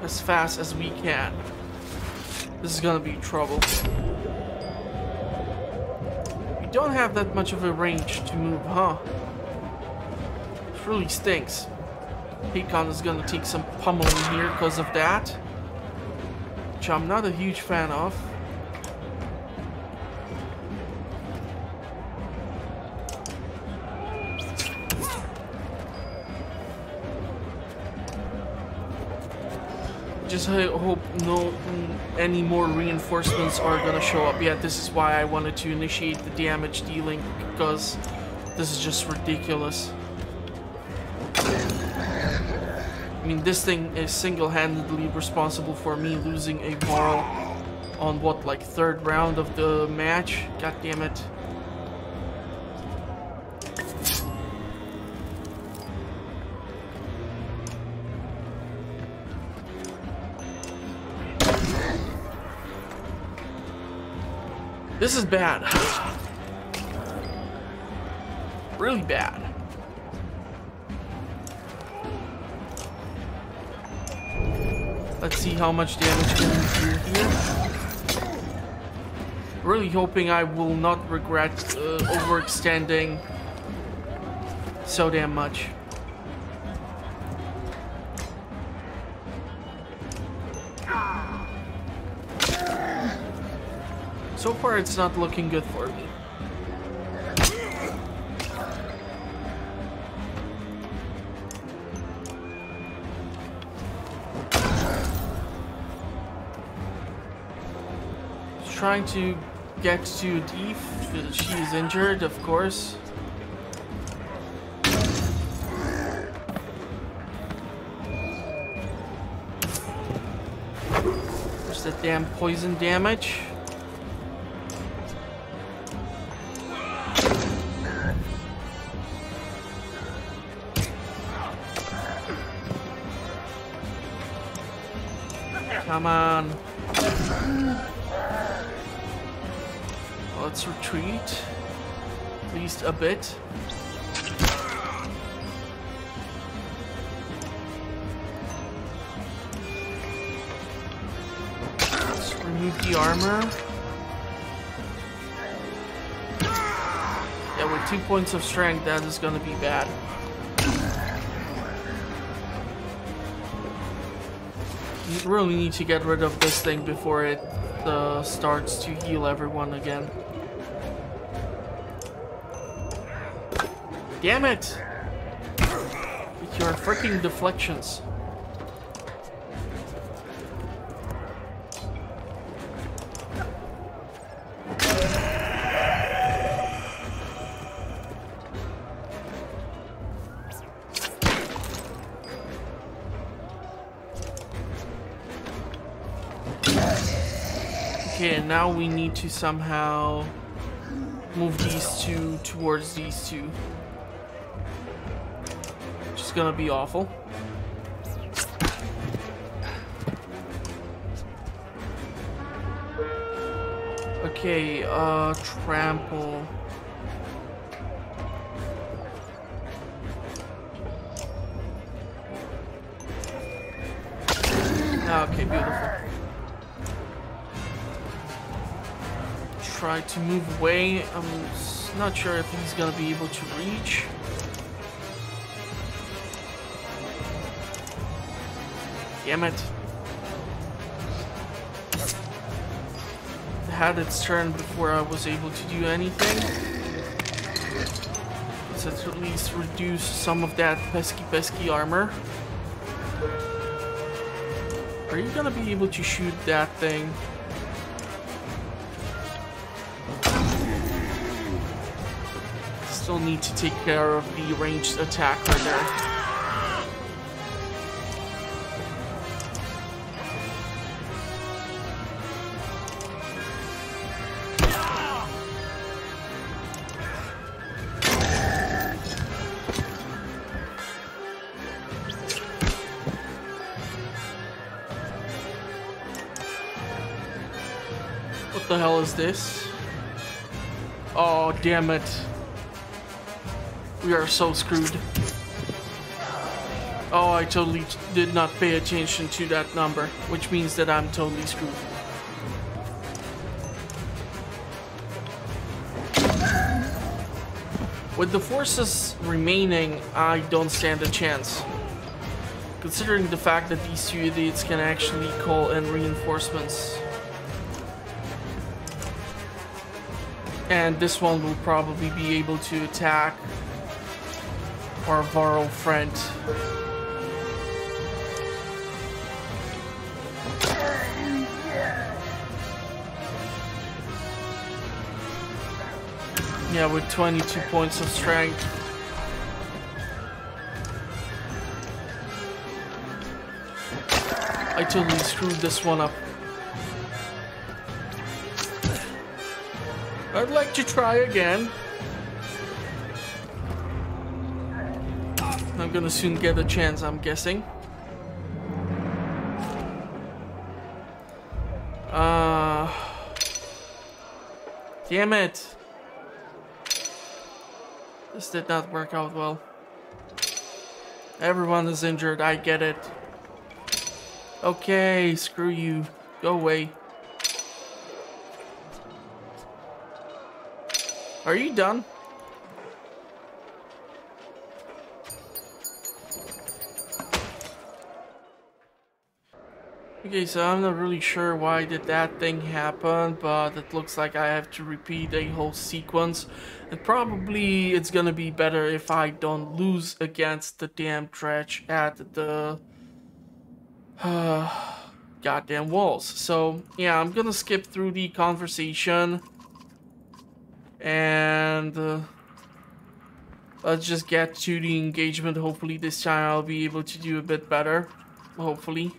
As fast as we can. This is gonna be trouble. We don't have that much of a range to move, huh? It really stinks. Hakon is gonna take some pummeling here because of that, which I'm not a huge fan of. Just hope no any more reinforcements are gonna show up. Yeah, this is why I wanted to initiate the damage dealing, because this is just ridiculous. I mean, this thing is single-handedly responsible for me losing a Varl on what, like 3rd round of the match? God damn it. This is bad. Really bad. Let's see how much damage can we do here. Really hoping I will not regret overextending so damn much. So far, it's not looking good for me. Trying to get to Deef. She is injured, of course. There's that damn poison damage. Come on. Let's retreat. At least a bit. Let's remove the armor. Yeah, with 2 points of strength, that is gonna be bad. You really need to get rid of this thing before it starts to heal everyone again. Damn it! With your freaking deflections. Okay, and now we need to somehow move these two towards these two. Which is gonna be awful. Okay, trample. Okay, beautiful. Try to move away. I'm not sure if he's gonna be able to reach. Damn it. It had its turn before I was able to do anything. Let's at least reduce some of that pesky armor. Are you gonna be able to shoot that thing? Still need to take care of the ranged attack right there. What the hell is this? Oh, damn it. We are so screwed. Oh, I totally did not pay attention to that number, which means that I'm totally screwed. With the forces remaining, I don't stand a chance. Considering the fact that these two idiots can actually call in reinforcements. And this one will probably be able to attack our Varl friend. Yeah, with 22 points of strength. I totally screwed this one up. I'd like to try again. I'm gonna soon get a chance, I'm guessing. Damn it. This did not work out well. Everyone is injured, I get it. Okay, screw you. Go away. Are you done? Okay, so I'm not really sure why did that thing happen, but it looks like I have to repeat a whole sequence. And probably it's gonna be better if I don't lose against the damn Dredge at the goddamn walls. So yeah, I'm gonna skip through the conversation and let's just get to the engagement. Hopefully this time I'll be able to do a bit better. Hopefully.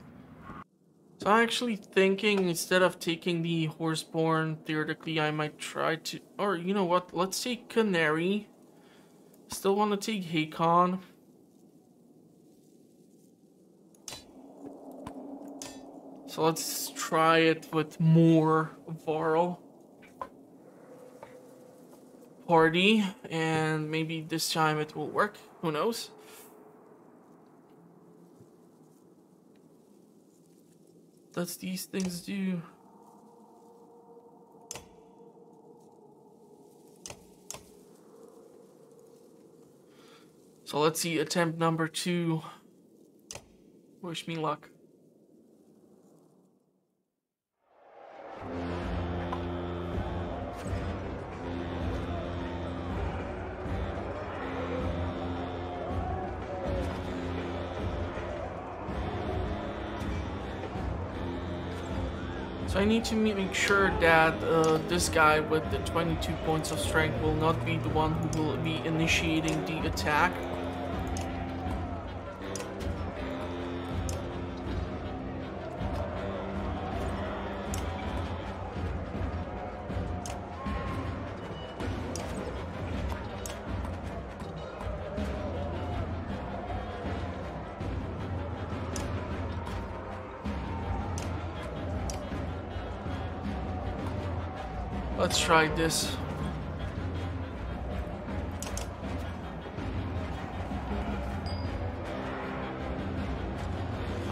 So I'm actually thinking instead of taking the Horseborn, theoretically I might try to, or you know what, let's take Canary. Still want to take So let's try it with more Varl party, and maybe this time it will work. Who knows? Does these things do? So let's see, attempt number 2. Wish me luck. So I need to make sure that this guy with the 22 points of strength will not be the one who will be initiating the attack. Let's try this.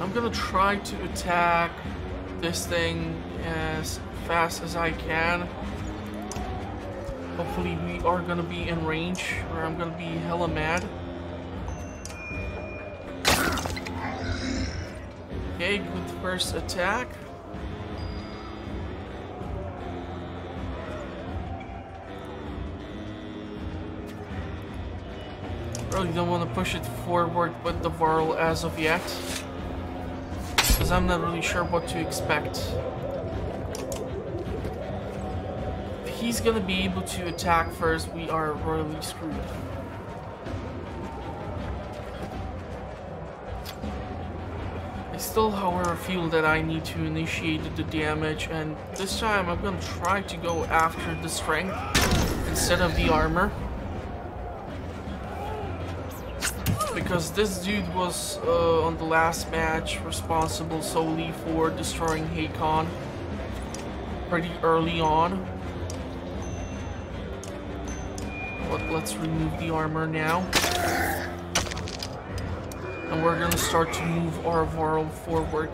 I'm gonna try to attack this thing as fast as I can. Hopefully we are gonna be in range or I'm gonna be hella mad. Okay, good first attack. Really don't want to push it forward with the Varl as of yet, because I'm not really sure what to expect. If he's gonna be able to attack first, we are royally screwed. I still, however, feel that I need to initiate the damage, and this time I'm gonna try to go after the strength instead of the armor. Because this dude was, on the last match, responsible solely for destroying Hakon pretty early on. But let's remove the armor now. And we're gonna start to move our Varl forward.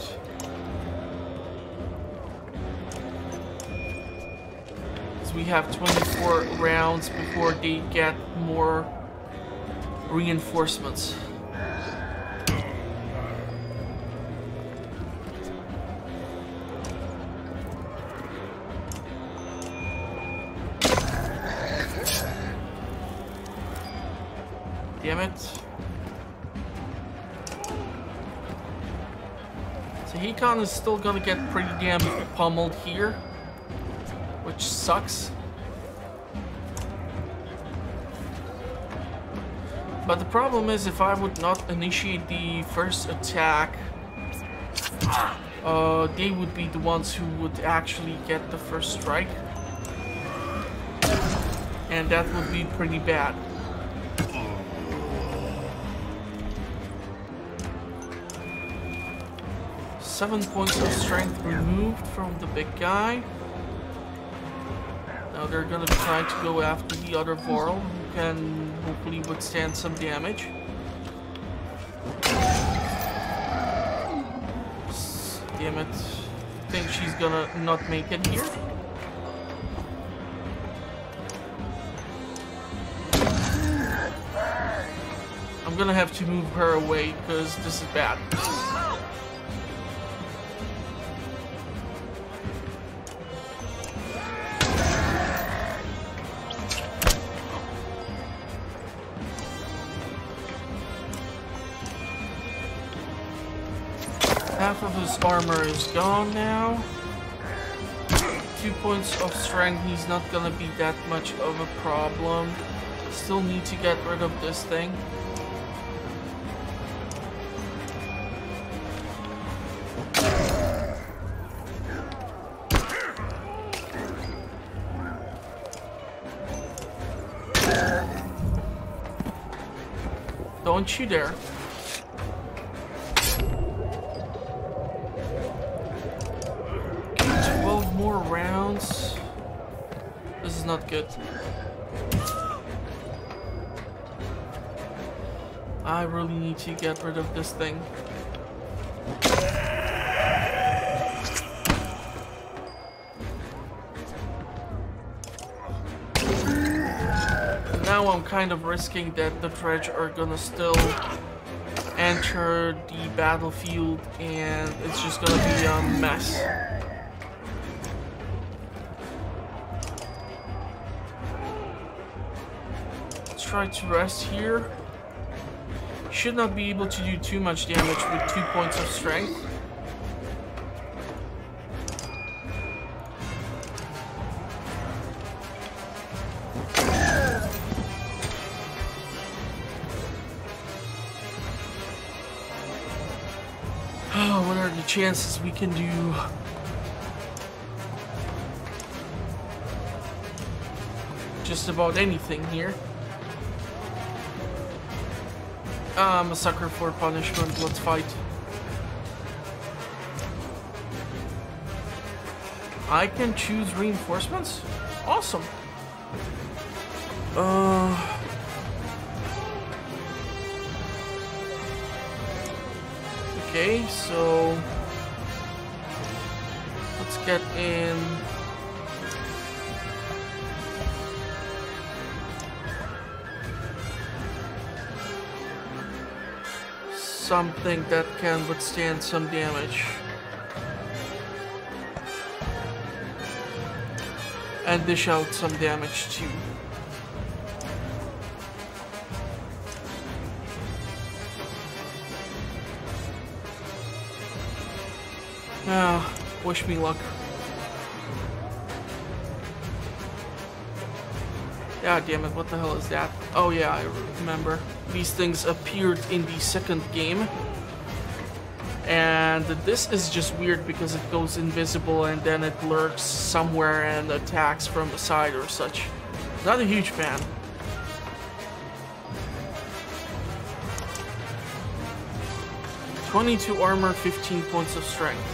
So we have 24 rounds before they get more reinforcements. Damn it. So Hakon is still gonna get pretty damn pummeled here, which sucks. But the problem is, if I would not initiate the first attack, they would be the ones who would actually get the first strike. And that would be pretty bad. Seven points of strength removed from the big guy. Now they're gonna try to go after the other Varl, who can hopefully withstand some damage. Damn it. I think she's gonna not make it here. I'm gonna have to move her away because this is bad. Half of his armor is gone now. 2 points of strength, he's not gonna be that much of a problem. Still need to get rid of this thing. Don't you dare. not good. I really need to get rid of this thing. Now I'm kind of risking that the Dredge are gonna still enter the battlefield and it's just gonna be a mess. Let's try to rest here. Should not be able to do too much damage with 2 points of strength. Oh, what are the chances we can do? Just about anything here. I'm a sucker for punishment, let's fight. I can choose reinforcements? Awesome. Okay, so let's get in something that can withstand some damage. And dish out some damage too. Ah, wish me luck. God damn it, what the hell is that? Oh yeah, I remember. These things appeared in the second game. And this is just weird because it goes invisible and then it lurks somewhere and attacks from the side or such. Not a huge fan. (22 armor, 15 points of strength.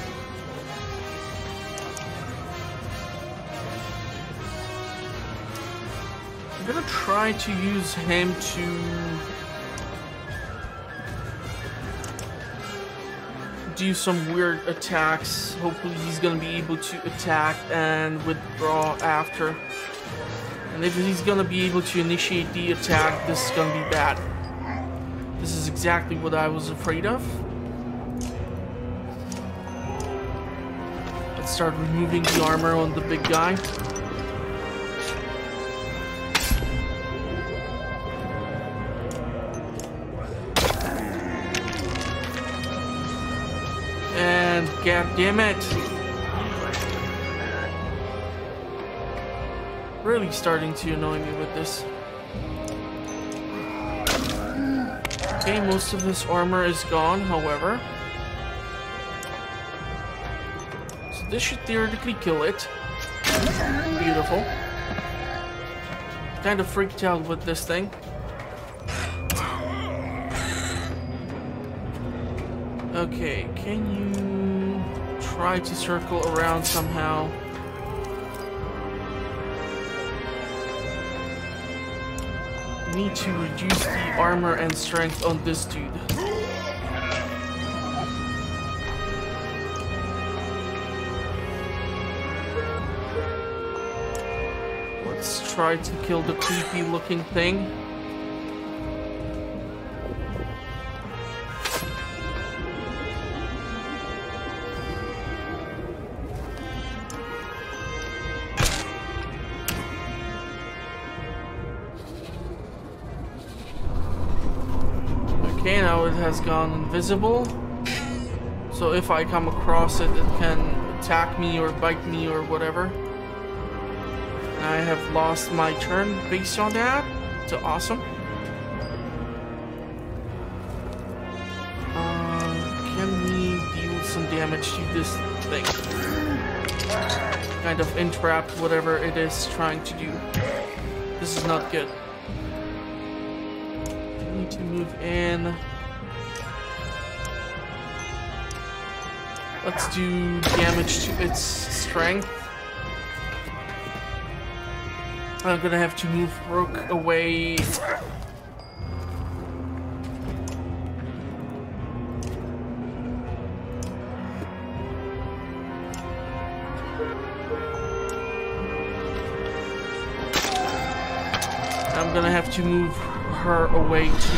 I'm gonna try to use him to do some weird attacks. Hopefully he's gonna be able to attack and withdraw after. And if he's gonna be able to initiate the attack, this is gonna be bad. This is exactly what I was afraid of. Let's start removing the armor on the big guy. And god damn it. Really starting to annoy me with this. Okay, most of this armor is gone, however. So this should theoretically kill it. Beautiful. Kind of freaked out with this thing. Okay, can you try to circle around somehow? Need to reduce the armor and strength on this dude. Let's try to kill the creepy looking thing. Okay, now it has gone invisible. So if I come across it, it can attack me or bite me or whatever. And I have lost my turn based on that. So awesome. Can we deal some damage to this thing? Kind of entrap whatever it is trying to do. This is not good. Need to move in. Let's do damage to its strength. I'm gonna have to move Rook away. I'm gonna have to move her away too.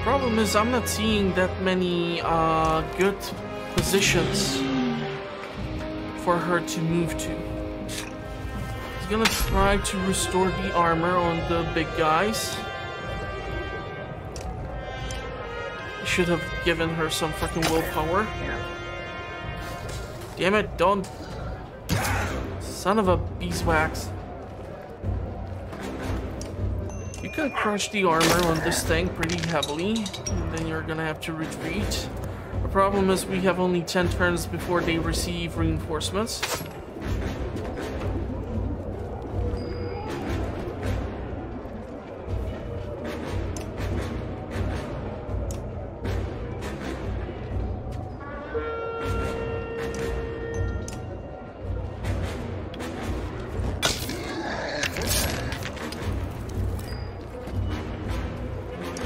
Problem is, I'm not seeing that many good positions for her to move to. He's gonna try to restore the armor on the big guys. Should have given her some freaking willpower. Damn it, don't. Son of a beeswax. You can crush the armor on this thing pretty heavily, and then you're gonna have to retreat. The problem is we have only 10 turns before they receive reinforcements.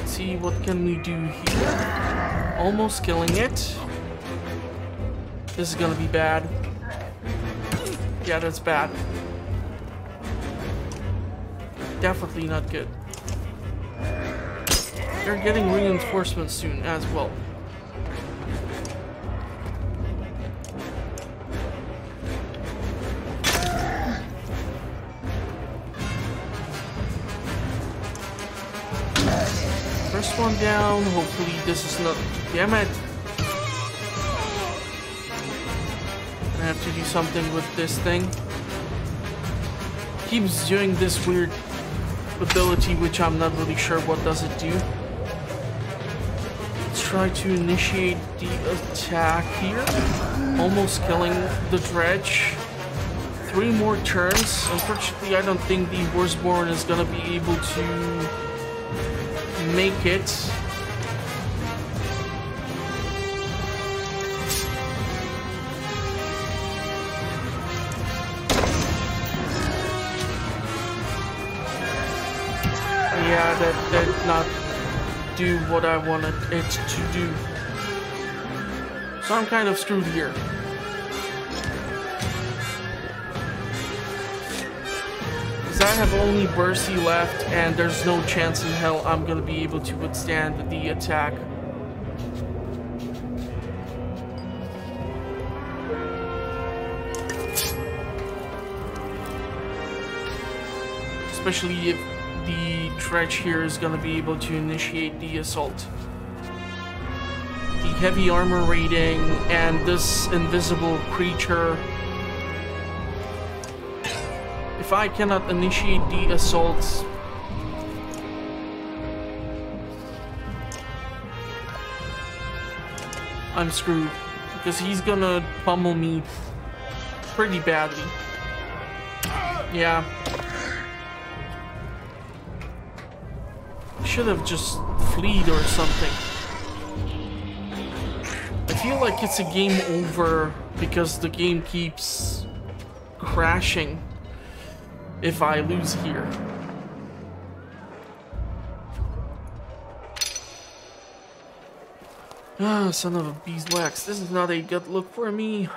See what can we do here. Almost killing it. This is gonna be bad. Yeah, that's bad. Definitely not good. They're getting reinforcements soon as well. First one down, hopefully this is not... Damn it! I have to do something with this thing. Keeps doing this weird ability, which I'm not really sure what does it do. Let's try to initiate the attack here. Almost killing the Dredge. 3 more turns. Unfortunately, I don't think the Worstborn is gonna be able to make it. Yeah, that did not do what I wanted it to do. So I'm kind of screwed here. Because I have only Bercy left, and there's no chance in hell I'm gonna be able to withstand the attack. Especially if the Dredge here is gonna be able to initiate the assault. The heavy armor rating and this invisible creature. If I cannot initiate the assault, I'm screwed. Because he's gonna pummel me pretty badly. Yeah. Should have just fleed or something. I feel like it's a game over because the game keeps crashing if I lose here. Ah, son of a beeswax. This is not a good look for me.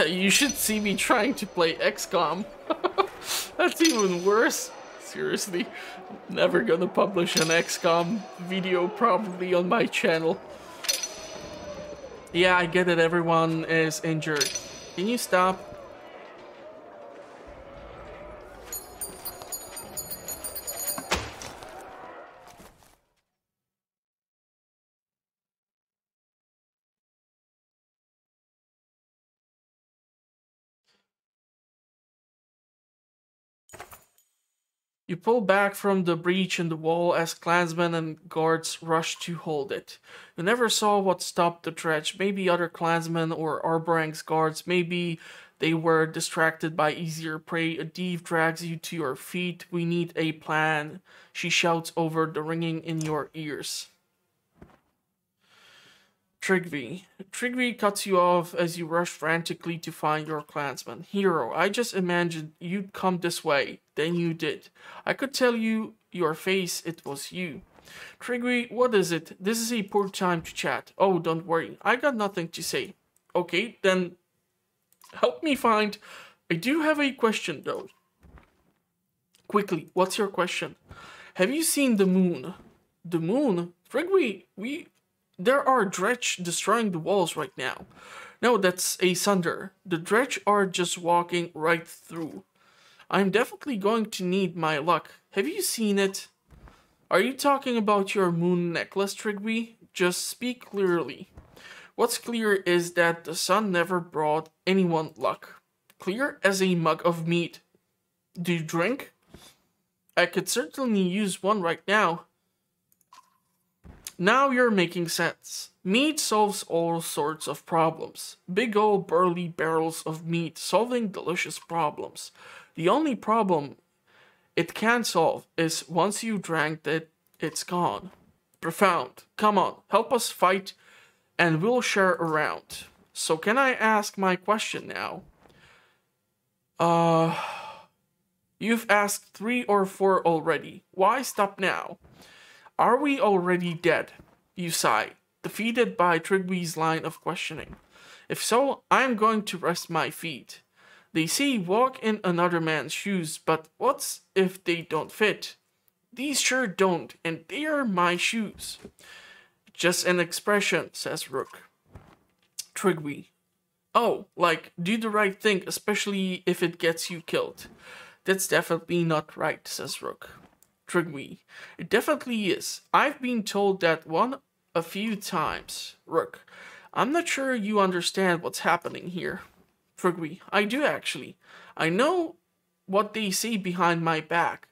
You should see me trying to play XCOM. That's even worse. Seriously, never gonna publish an XCOM video probably on my channel. Yeah, I get it, everyone is injured. Can you stop? You pull back from the breach in the wall as clansmen and guards rush to hold it. You never saw what stopped the Dredge. Maybe other clansmen or Aarberang's guards. Maybe They were distracted by easier prey. A thief drags you to your feet. We need a plan, she shouts over the ringing in your ears. Trigby cuts you off as you rush frantically to find your clansman. Hero, I just imagined you'd come this way. Then you did. I could tell you your face it was you. Trigby, what is it? This is a poor time to chat. Oh, don't worry. I got nothing to say. Okay, then help me find... I do have a question, though. Quickly, what's your question? Have you seen the moon? The moon? Trigby, there are Dredge destroying the walls right now. No, that's a Sunder. The Dredge are just walking right through. I'm definitely going to need my luck. Have you seen it? Are you talking about your moon necklace, Trigby? Just speak clearly. What's clear is that the sun never brought anyone luck. Clear as a mug of meat. Do you drink? I could certainly use one right now. Now you're making sense. Meat solves all sorts of problems. Big old burly barrels of meat solving delicious problems. The only problem it can't solve is once you drank it, it's gone. Profound. Come on, help us fight and we'll share around. So can I ask my question now? You've asked 3 or 4 already. Why stop now? Are we already dead? You sigh, defeated by Trigby's line of questioning. If so, I'm going to rest my feet. They say walk in another man's shoes, but what's if they don't fit? These sure don't, and they are my shoes. Just an expression, says Rook. Trigby. Oh, like, do the right thing, especially if it gets you killed. That's definitely not right, says Rook. Trigby. It definitely is. I've been told that one a few times. Rook. I'm not sure you understand what's happening here. Trigby. I do actually. I know what they say behind my back.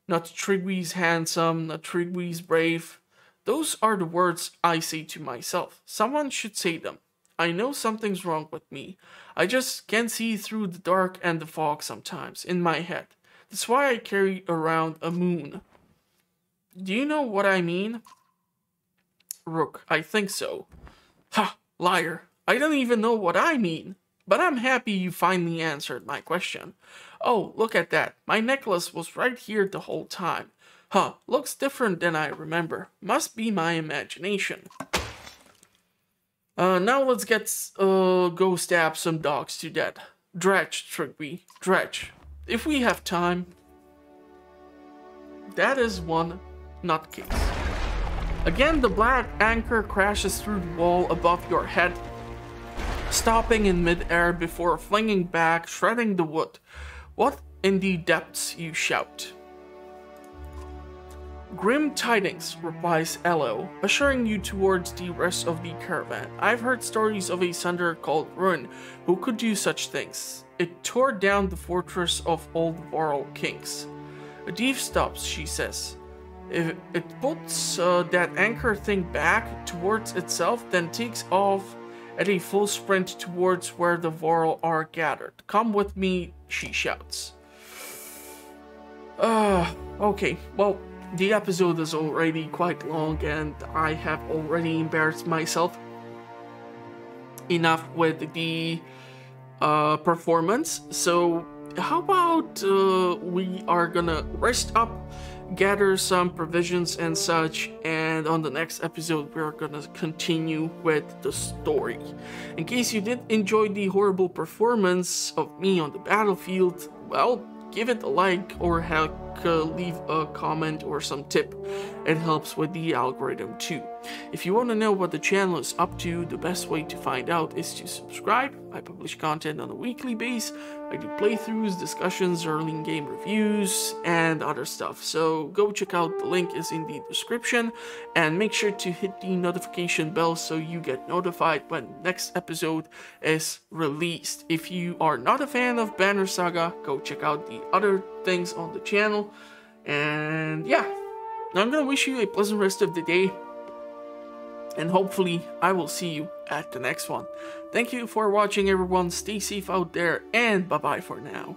Not Trigby's handsome, not Trigby's brave. Those are the words I say to myself. Someone should say them. I know something's wrong with me. I just can't see through the dark and the fog sometimes in my head. That's why I carry around a moon. Do you know what I mean? Rook, I think so. Ha! Liar. I don't even know what I mean. But I'm happy you finally answered my question. Oh, look at that. My necklace was right here the whole time. Huh, looks different than I remember. Must be my imagination. Now let's go stab some dogs to death. Dredge, Trigby. Dredge. If we have time. That is one nutcase. Again, the black anchor crashes through the wall above your head, stopping in mid-air before flinging back, shredding the wood. What in the depths, you shout. Grim tidings, replies Elo, assuring you towards the rest of the caravan. I've heard stories of a Sunder called Ruin who could do such things. It tore down the fortress of old Varl kings. A thief stops, she says. If it puts that anchor thing back towards itself, then takes off at a full sprint towards where the Varl are gathered. Come with me, she shouts. Okay, well, the episode is already quite long and I have already embarrassed myself enough with the performance. So how about we are gonna rest up, gather some provisions and such, and on the next episode we're gonna continue with the story. In case you did enjoy the horrible performance of me on the battlefield, well, give it a like or heck, leave a comment or some tip. It helps with the algorithm too. If you want to know what the channel is up to, the best way to find out is to subscribe. I publish content on a weekly basis. I do playthroughs, discussions, early game reviews, and other stuff. So go check out, the link is in the description, and make sure to hit the notification bell so you get notified when the next episode is released. If you are not a fan of Banner Saga, go check out the other things on the channel. And yeah, I'm gonna wish you a pleasant rest of the day. And hopefully I will see you at the next one. Thank you for watching, everyone. Stay safe out there, and bye bye for now.